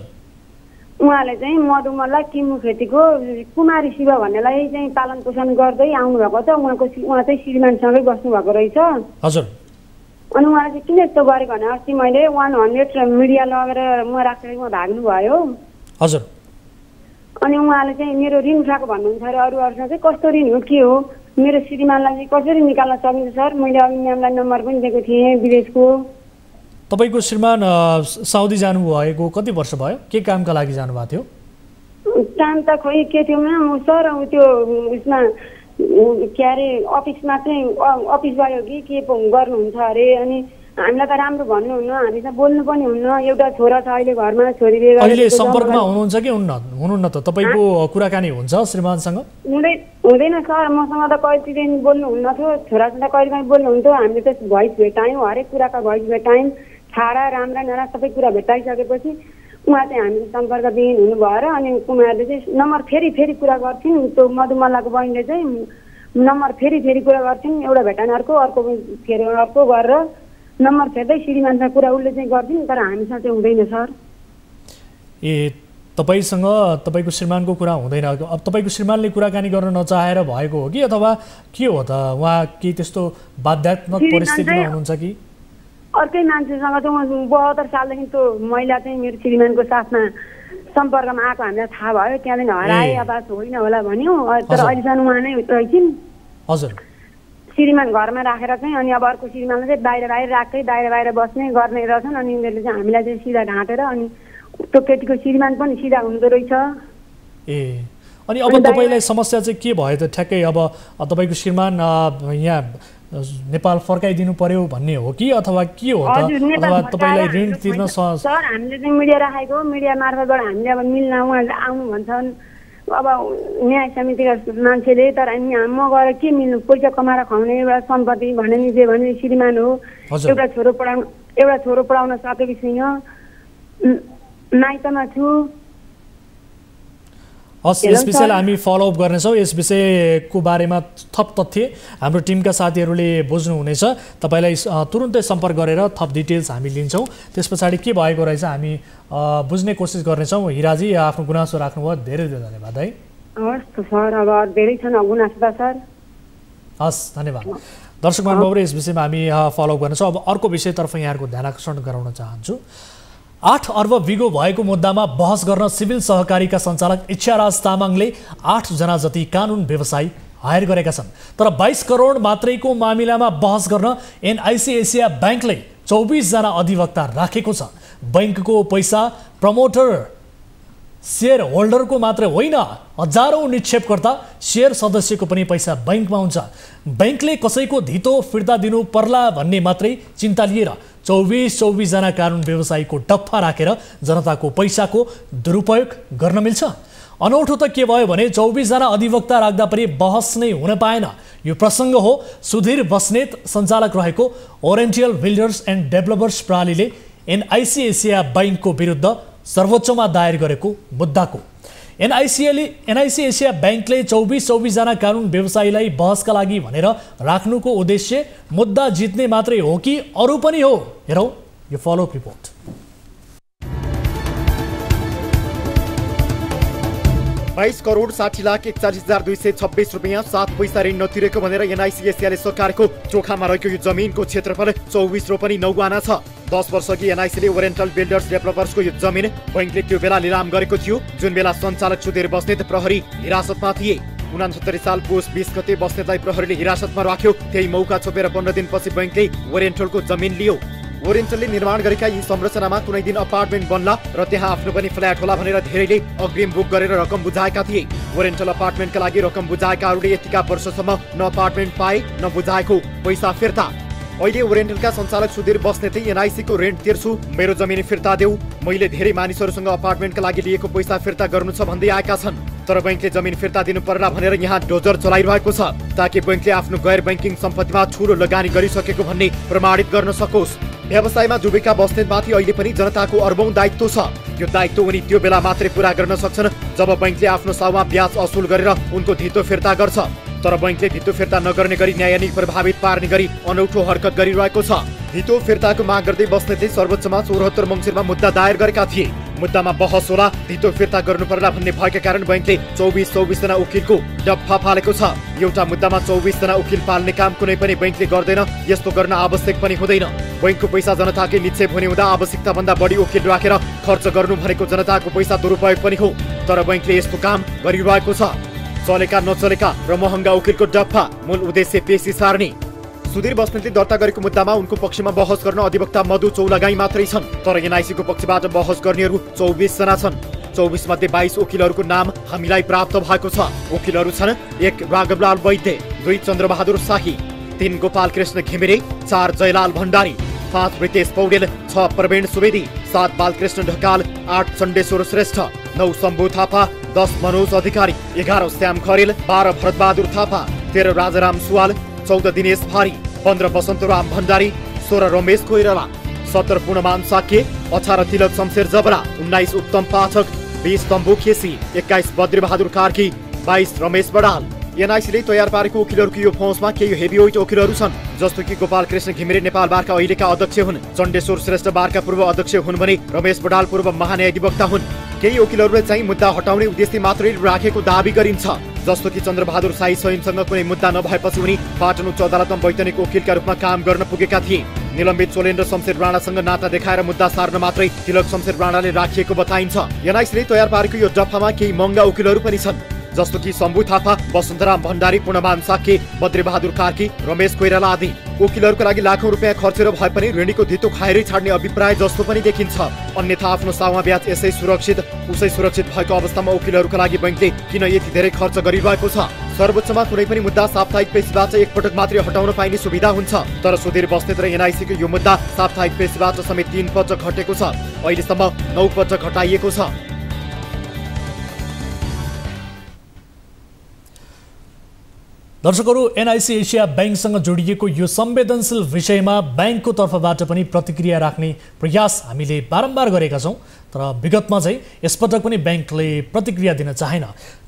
[SPEAKER 14] उहाँले चाहिँ मधुमल्ला किमु खेतीको कुमारी शिव भन्नेलाई चाहिँ पालन पोषण गर्दै आउनुभएको छ। उहाँ चाहिँ श्रीमानसँगै बस्नुभएको रहेछ।
[SPEAKER 1] हजुर।
[SPEAKER 14] अनि उहाँले चाहिँ किन यस्तो गरेको भने अस्ति मैले 100 मिडिया लगेर उहाँ राख्दाखेरि उहाँ भाग्नुभयो।
[SPEAKER 1] हजुर।
[SPEAKER 14] अनि उहाँले चाहिँ मेरो ऋण उठाएको भन्नुहुन्छ अरे अरूसँग चाहिँ कस्तो ऋण हो के हो मेरो श्रीमानलाई चाहिँ कसरी निकाल्न सकिन्छ सर? मैले अघि म्यामलाई नम्बर पनि दिएको थिएँ विदेशको।
[SPEAKER 1] तपाईँको श्रीमान साउदी जानुभएको कति वर्ष भयो? के कामका लागि जानुभएको थियो?
[SPEAKER 14] काम त खोइ के थियो म्याम सर त्यो उसमा के अरे अफिसमा चाहिँ अफिसबाट हो कि के गर्नुहुन्छ अरे। अनि हामीलाई त राम्रो भन्नुहुन्न, हामीसँग बोल्नु पनि हुन्न। एउटा छोरा छ अहिले घरमा, छोरीले
[SPEAKER 1] अहिले सम्पर्कमा हुनुहुन्छ कि हुनुहुन्न त? तपाईँको कुराकानी हुन्छ श्रीमानसँग?
[SPEAKER 14] हुँदैन सर, मसँग त कहिले दिन बोल्नुहुन्न थियो, छोरासँग कहिले काहीँ बोल्नुहुन्थ्यो। हामीले त भोइस भेटायौँ, हरेक कुराका भोइस भेटायौँ, छाडा राम्रा नराम्रा सबै कुरा भेटाइसकेपछि उहाँ चाहिँ हामीले सम्पर्कविहीन हुनुभयो र अनि उहाँहरूले चाहिँ नम्बर फेरि कुरा गर्थिन्। त्यो मधुमलाको बहिनीले चाहिँ नम्बर फेरि कुरा गर्थिन्, एउटा भेटाएन अर्को फेरि अर्को गरेर नम्बर फेर्दै श्रीमानसँग कुरा उसले चाहिँ गर्थिन्, तर हामीसँग चाहिँ हुँदैन सर।
[SPEAKER 1] ए तपाईँसँग तपाईँको श्रीमानको कुरा हुँदैन? अब तपाईँको श्रीमानले कुराकानी गर्न नचाहेर भएको हो कि अथवा के हो त? उहाँ के त्यस्तो बाध्यात्मक परिस्थितिमा हुनुहुन्छ कि?
[SPEAKER 14] अर्कै मान्छेसँग चाहिँ 72 सालदेखि त्यो महिला चाहिँ मेरो श्रीमानको साथमा सम्पर्कमा आएको हामीलाई थाहा भयो। त्यहाँदेखि हराए आवाज होइन होला भन्यो, तर अहिलेसम्म उहाँ नै रहेछन्।
[SPEAKER 1] हजुर।
[SPEAKER 14] श्रीमान घरमा राखेर चाहिँ अनि अब अर्को श्रीमानलाई चाहिँ बाहिर राख्दै बाहिर बस्ने गर्ने रहेछन्। अनि उनीहरूले चाहिँ हामीलाई चाहिँ सिधा ढाँटेर अनि त्यो केटीको श्रीमान पनि सिधा हुँदो रहेछ।
[SPEAKER 1] ए अनि अब तपाईँलाई समस्या चाहिँ के भयो त ठ्याक्कै? अब तपाईँको श्रीमान यहाँ नेपाल फर्काइदिनु पर्यो भन्ने हो कि अथवा के हो त? अथवा तपाईँलाई ऋण तिर्न
[SPEAKER 14] सर हामीले चाहिँ मिडिया राखेको, मिडिया मार्फतबाट हामीले अब मिल्न उहाँहरूले आउनु भन्छन्। अब न्याय समितिका मान्छेले, तर म गएर के मिल्नु? पैसा कमाएर खुवाउने एउटा सम्पत्ति भने नि जे भने श्रीमान हो। एउटा छोरो पढाउन सकेको छैन, माइतमा छु।
[SPEAKER 1] हस्, यस विषयलाई हामी फलोअप गर्नेछौँ। यस विषयको बारेमा थप तथ्य हाम्रो टिमका साथीहरूले बुझ्नुहुनेछ। तपाईँलाई तुरुन्तै सम्पर्क गरेर थप डिटेल्स हामी लिन्छौँ। त्यस पछाडि के भएको रहेछ हामी बुझ्ने कोसिस गर्नेछौँ। हिराजी आफ्नो गुनासो राख्नुभयो, धेरै धेरै धन्यवाद है।
[SPEAKER 14] हस् सर, अब धेरै छन् गुनासो त सर।
[SPEAKER 1] हस्, धन्यवाद। दर्शक महानुभावहरू, यस विषयमा हामी फलोअप गर्नेछौँ। अब अर्को विषयतर्फ यहाँहरूको ध्यान आकर्षण गराउन चाहन्छु। 8 अर्ब बिगो भएको मुद्दामा बहस गर्न सिभिल सहकारीका सञ्चालक इच्छाराज तामाङले 8 जना जति कानुन व्यवसायी हायर गरेका छन्। तर 22 करोड मात्रैको मामिलामा बहस गर्न एनआइसी एसिया ब्याङ्कले 24 जना अधिवक्ता राखेको छ। बैंकको पैसा प्रमोटर शेयर होल्डरको मात्र होइन, हजारौं निक्षेपकर्ता शेयर सदस्यको पनि पैसा बैंकमा हुन्छ। बैंकले कसैको धितो फिर्ता दिनु पर्ला भन्ने मात्रै चिन्ता लिएर 24 जना कानुन व्यवसायीको डप्फा राखेर जनताको पैसाको दुरुपयोग गर्न मिल्छ। अनौठो त के भयो भने 24 जना अधिवक्ता राख्दा पनि बहस नै हुन पाएन। यो प्रसङ्ग हो सुधीर बस्नेत सञ्चालक रहेको ओरिएन्टल बिल्डर्स एन्ड डेभलपर्स प्रणालीले एनआइसी एसिया बैंकको विरुद्ध सर्वोच्चमा दायर गरेको मुद्दाको। एनआइसी एसिया बैंकले 24 जना कानुन व्यवसायीलाई बहसका लागि भनेर राख्नुको उद्देश्य मुद्दा जित्ने मात्रै हो कि अरू पनि हो? हेरौँ यो फलोअप रिपोर्ट।
[SPEAKER 2] बाइस करोड 60 लाख 41,226 रुपियाँ 7 पैसा ऋण नतिरेको भनेर एनआइसी एसियाले सरकारको चोखामा रहेको यो जमिनको क्षेत्रफल 24 रोपनी 9 आना छ। 10 वर्ष अघि एनआइसीले ओरिएन्टल बिल्डर्स डेभलपर्सको यो जमिन बैंकले त्यो बेला लिलाम गरेको थियो, जुन बेला सञ्चालक सुधीर बस्नेत प्रहरी हिरासतमा थिए। 69 साल पुस 20 गते बस्नेतलाई प्रहरीले हिरासतमा राख्यो। त्यही मौका छोपेर 15 दिनपछि बैंकले ओरिएन्टलको जमिन लियो। ओरिएन्टलले निर्माण गरेका यी संरचनामा कुनै दिन अपार्टमेन्ट बन्ला र त्यहाँ आफ्नो पनि फ्ल्याट होला भनेर धेरैले अग्रिम बुक गरेर रकम बुझाएका थिए। ओरिएन्टल अपार्टमेन्टका लागि रकम बुझाएकाहरूले यतिका वर्षसम्म न अपार्टमेन्ट पाए न बुझाएको पैसा फिर्ता। अहिले ओरिएन्टलका सञ्चालक सुधीर बस्नेतै एनआइसीको ऋण तिर्छु, मेरो जमिन फिर्ता देऊ, मैले धेरै मानिसहरूसँग अपार्टमेन्टका लागि लिएको पैसा फिर्ता गर्नु छ भन्दै आएका छन्। तर बैंकले जमिन फिर्ता दिनु पर्ला भनेर यहाँ डोजर चलाइरहेको छ ताकि बैंकले आफ्नो गैर बैंकिङ सम्पत्तिमा ठूलो लगानी गरिसकेको भन्ने प्रमाणित गर्न सकोस्। व्यवसायमा डुबेका बस्नेतमाथि अहिले पनि जनताको अर्बौं दायित्व छ। यो दायित्व उनी त्यो बेला मात्रै पूरा गर्न सक्छन् जब बैंकले आफ्नो साउमा ब्याज असुल गरेर उनको धितो फिर्ता गर्छ। तर बैंकले धितो फिर्ता नगर्ने गरी न्यायालयिक प्रभावित पार्ने गरी अनौठो हरकत गरिरहेको छ। धितो फिर्ताको माग गर्दै बस्नेतले सर्वोच्चमा 74 मङ्सिरमा मुद्दा दायर गरेका थिए। मुद्दामा बहस होला, धितो फिर्ता गर्नुपर्ला भन्ने भएका कारण बैंकले 24 जना उकिलको डप्फा फालेको छ। एउटा मुद्दामा 24 जना उकिल पाल्ने काम कुनै पनि बैंकले गर्दैन, यस्तो गर्न आवश्यक पनि हुँदैन। बैंकको पैसा जनताकै निक्षेप हुने हुँदा आवश्यकता भन्दा बढी उकिल राखेर खर्च गर्नु भनेको जनताको पैसा दुरुपयोग पनि हो। तर बैंकले यस्तो काम गरिरहेको छ। चलेका नचलेका र महँगा उकिलको डप्फा, मूल उद्देश्य पेशी सार्ने। सुधीर बस्नेतले दर्ता गरेको मुद्दामा उनको पक्षमा बहस गर्न अधिवक्ता मधु चौलागाई मात्रै छन्। तर एनआईसीको पक्षबाट बहस गर्नेहरू 24 जना छन्। 24 मध्ये 22 उकिलहरूको नाम हामीलाई प्राप्त भएको छ। उकिलहरू छन् 1 राघवलाल वैद्य, 2 चन्द्रबहादुर शाही, 3 गोपाल कृष्ण घिमिरे, 4 जयलाल भण्डारी, 5 ब्रितेश पौडेल, 6 प्रवीण सुवेदी, 7 बालकृष्ण ढकाल, 8 चण्डेश्वर श्रेष्ठ, 9 शम्भु थापा, 10 मनोज अधिकारी, 11 श्याम खरेल, 12 भरतबहादुर थापा, 13 राजाराम सुवाल, 14 दिनेश भारी, 15 बसन्तराम भण्डारी, 16 रमेश कोइराला, 17 पूर्णमान साक्य, 18 तिलक शमशेर जबरा, 19 उत्तम पाठक, 20 तम्बु खेसी, 21 बद्रीबहादुर कार्की, 22 रमेश बडाल। एनआईसीले तयार पारेको उकिलहरूको यो फौजमा केही हेभीवेट उकिलहरू छन्, जस्तो कि गोपाल कृष्ण घिमिरे नेपाल बारका अहिलेका अध्यक्ष हुन्, चण्डेश्वर श्रेष्ठ बारका पूर्व अध्यक्ष हुन् भने रमेश बडाल पूर्व महान्यायाधिवक्ता हुन्। केही उकिलहरूले चाहिँ मुद्दा हटाउने उद्देश्य मात्रै राखेको दाबी गरिन्छ, जस्तो कि चन्द्रबहादुर शाही स्वयंसँग कुनै मुद्दा नभएपछि उनी पाटन उच्च अदालतमा वैतनिक वकिलका रूपमा काम गर्न पुगेका थिए। निलम्बित चोलेन र शमशेर राणासँग नाता देखाएर मुद्दा सार्न मात्रै तिलक शमशेर राणाले राखिएको बताइन्छ। एनआईसीले तयार पारेको यो डफामा केही महँगा उकिलहरू पनि छन्, जस्तो कि शम्भु थापा, वसन्तराम भण्डारी, पूर्णमान साक्य, बद्रीबहादुर कार्की, रमेश कोइराला आदि। उकिलहरूको लागि लाखौं रुपियाँ खर्चेर भए पनि ऋणीको धितो खाएरै छाड्ने अभिप्राय जस्तो पनि देखिन्छ। अन्यथा आफ्नो साउमा ब्याज यसै सुरक्षित उसै सुरक्षित भएको अवस्थामा उकिलहरूका लागि बैंकले किन यति धेरै खर्च गरिरहेको छ? सर्वोच्चमा कुनै पनि मुद्दा साप्ताहिक पेशीबाट एकपटक मात्रै हटाउन पाइने सुविधा हुन्छ। तर सुधीर बस्नेत र एनआईसीको यो मुद्दा साप्ताहिक पेशीबाट समेत 3 पटक हटेको छ। अहिलेसम्म 9 पटक हटाइएको छ।
[SPEAKER 1] दर्शकहरू, एनआईसी एसिया बैंकसँग जोडिएको यो संवेदनशील विषयमा बैंकको तर्फबाट पनि प्रतिक्रिया राख्ने प्रयास हामीले बारम्बार गरेका छौँ, तर विगतमा चाहिँ यसपटक पनि बैंकले प्रतिक्रिया दिन चाहेन।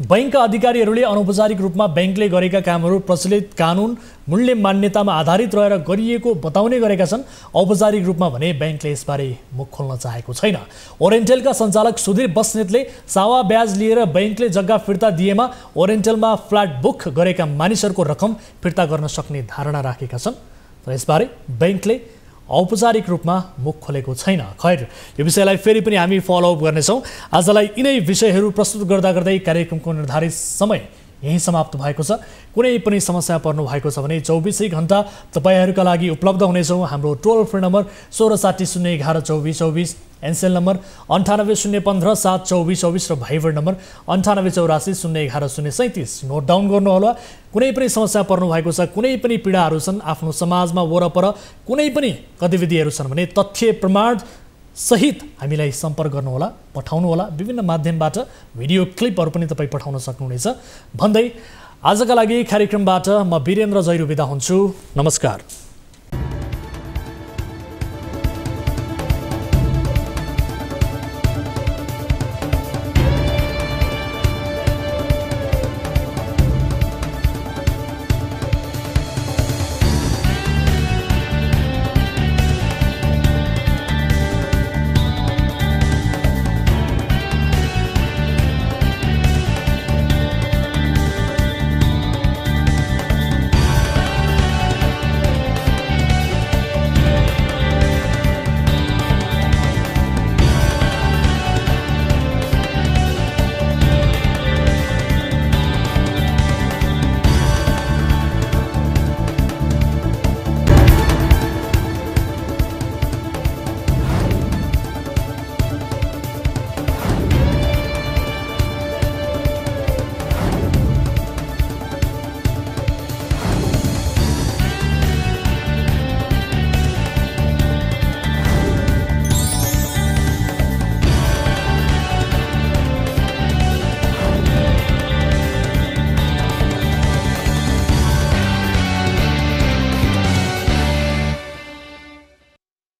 [SPEAKER 1] बैंकका अधिकारीहरूले अनौपचारिक रूपमा बैंकले गरेका कामहरू प्रचलित कानुन मूल्य मान्यतामा आधारित रहेर गरिएको बताउने गरेका छन्। औपचारिक रूपमा भने बैंकले यसबारे मुख खोल्न चाहेको छैन। ओरेन्टेलका सञ्चालक सुधीर बस्नेतले सावा ब्याज लिएर बैंकले जग्गा फिर्ता दिएमा ओरेन्टेलमा फ्ल्याट बुक गरेका मानिसहरूको रकम फिर्ता गर्न सक्ने धारणा राखेका छन्, तर यसबारे बैंकले औपचारिक रूपमा मुख खोलेको छैन। खैर, यो विषयलाई फेरि पनि हामी फलोअप गर्नेछौँ। आजलाई यिनै विषयहरू प्रस्तुत गर्दा गर्दै कार्यक्रमको निर्धारित समय यही समाप्त भएको छ। कुनै पनि समस्या पर्नु भएको छ भने 24 घण्टा तपाईँहरूका लागि उपलब्ध हुनेछौँ। हाम्रो टोल फ्री नम्बर 1660 011 2424, एनसेल नम्बर 980157 2424 र भाइबर नम्बर 9884 011 037। नोट डाउन गर्नुहोला। कुनै पनि समस्या पर्नु भएको छ, कुनै पनि पीडाहरू छन्, आफ्नो समाजमा वरपर कुनै पनि गतिविधिहरू छन् भने तथ्य प्रमाण सहित हामीलाई सम्पर्क गर्नुहोला, पठाउनुहोला। विभिन्न माध्यमबाट भिडियो क्लिपहरू पनि तपाईँ पठाउन सक्नुहुनेछ भन्दै आजका लागि कार्यक्रमबाट म वीरेन्द्र जैरू बिदा हुन्छु। नमस्कार।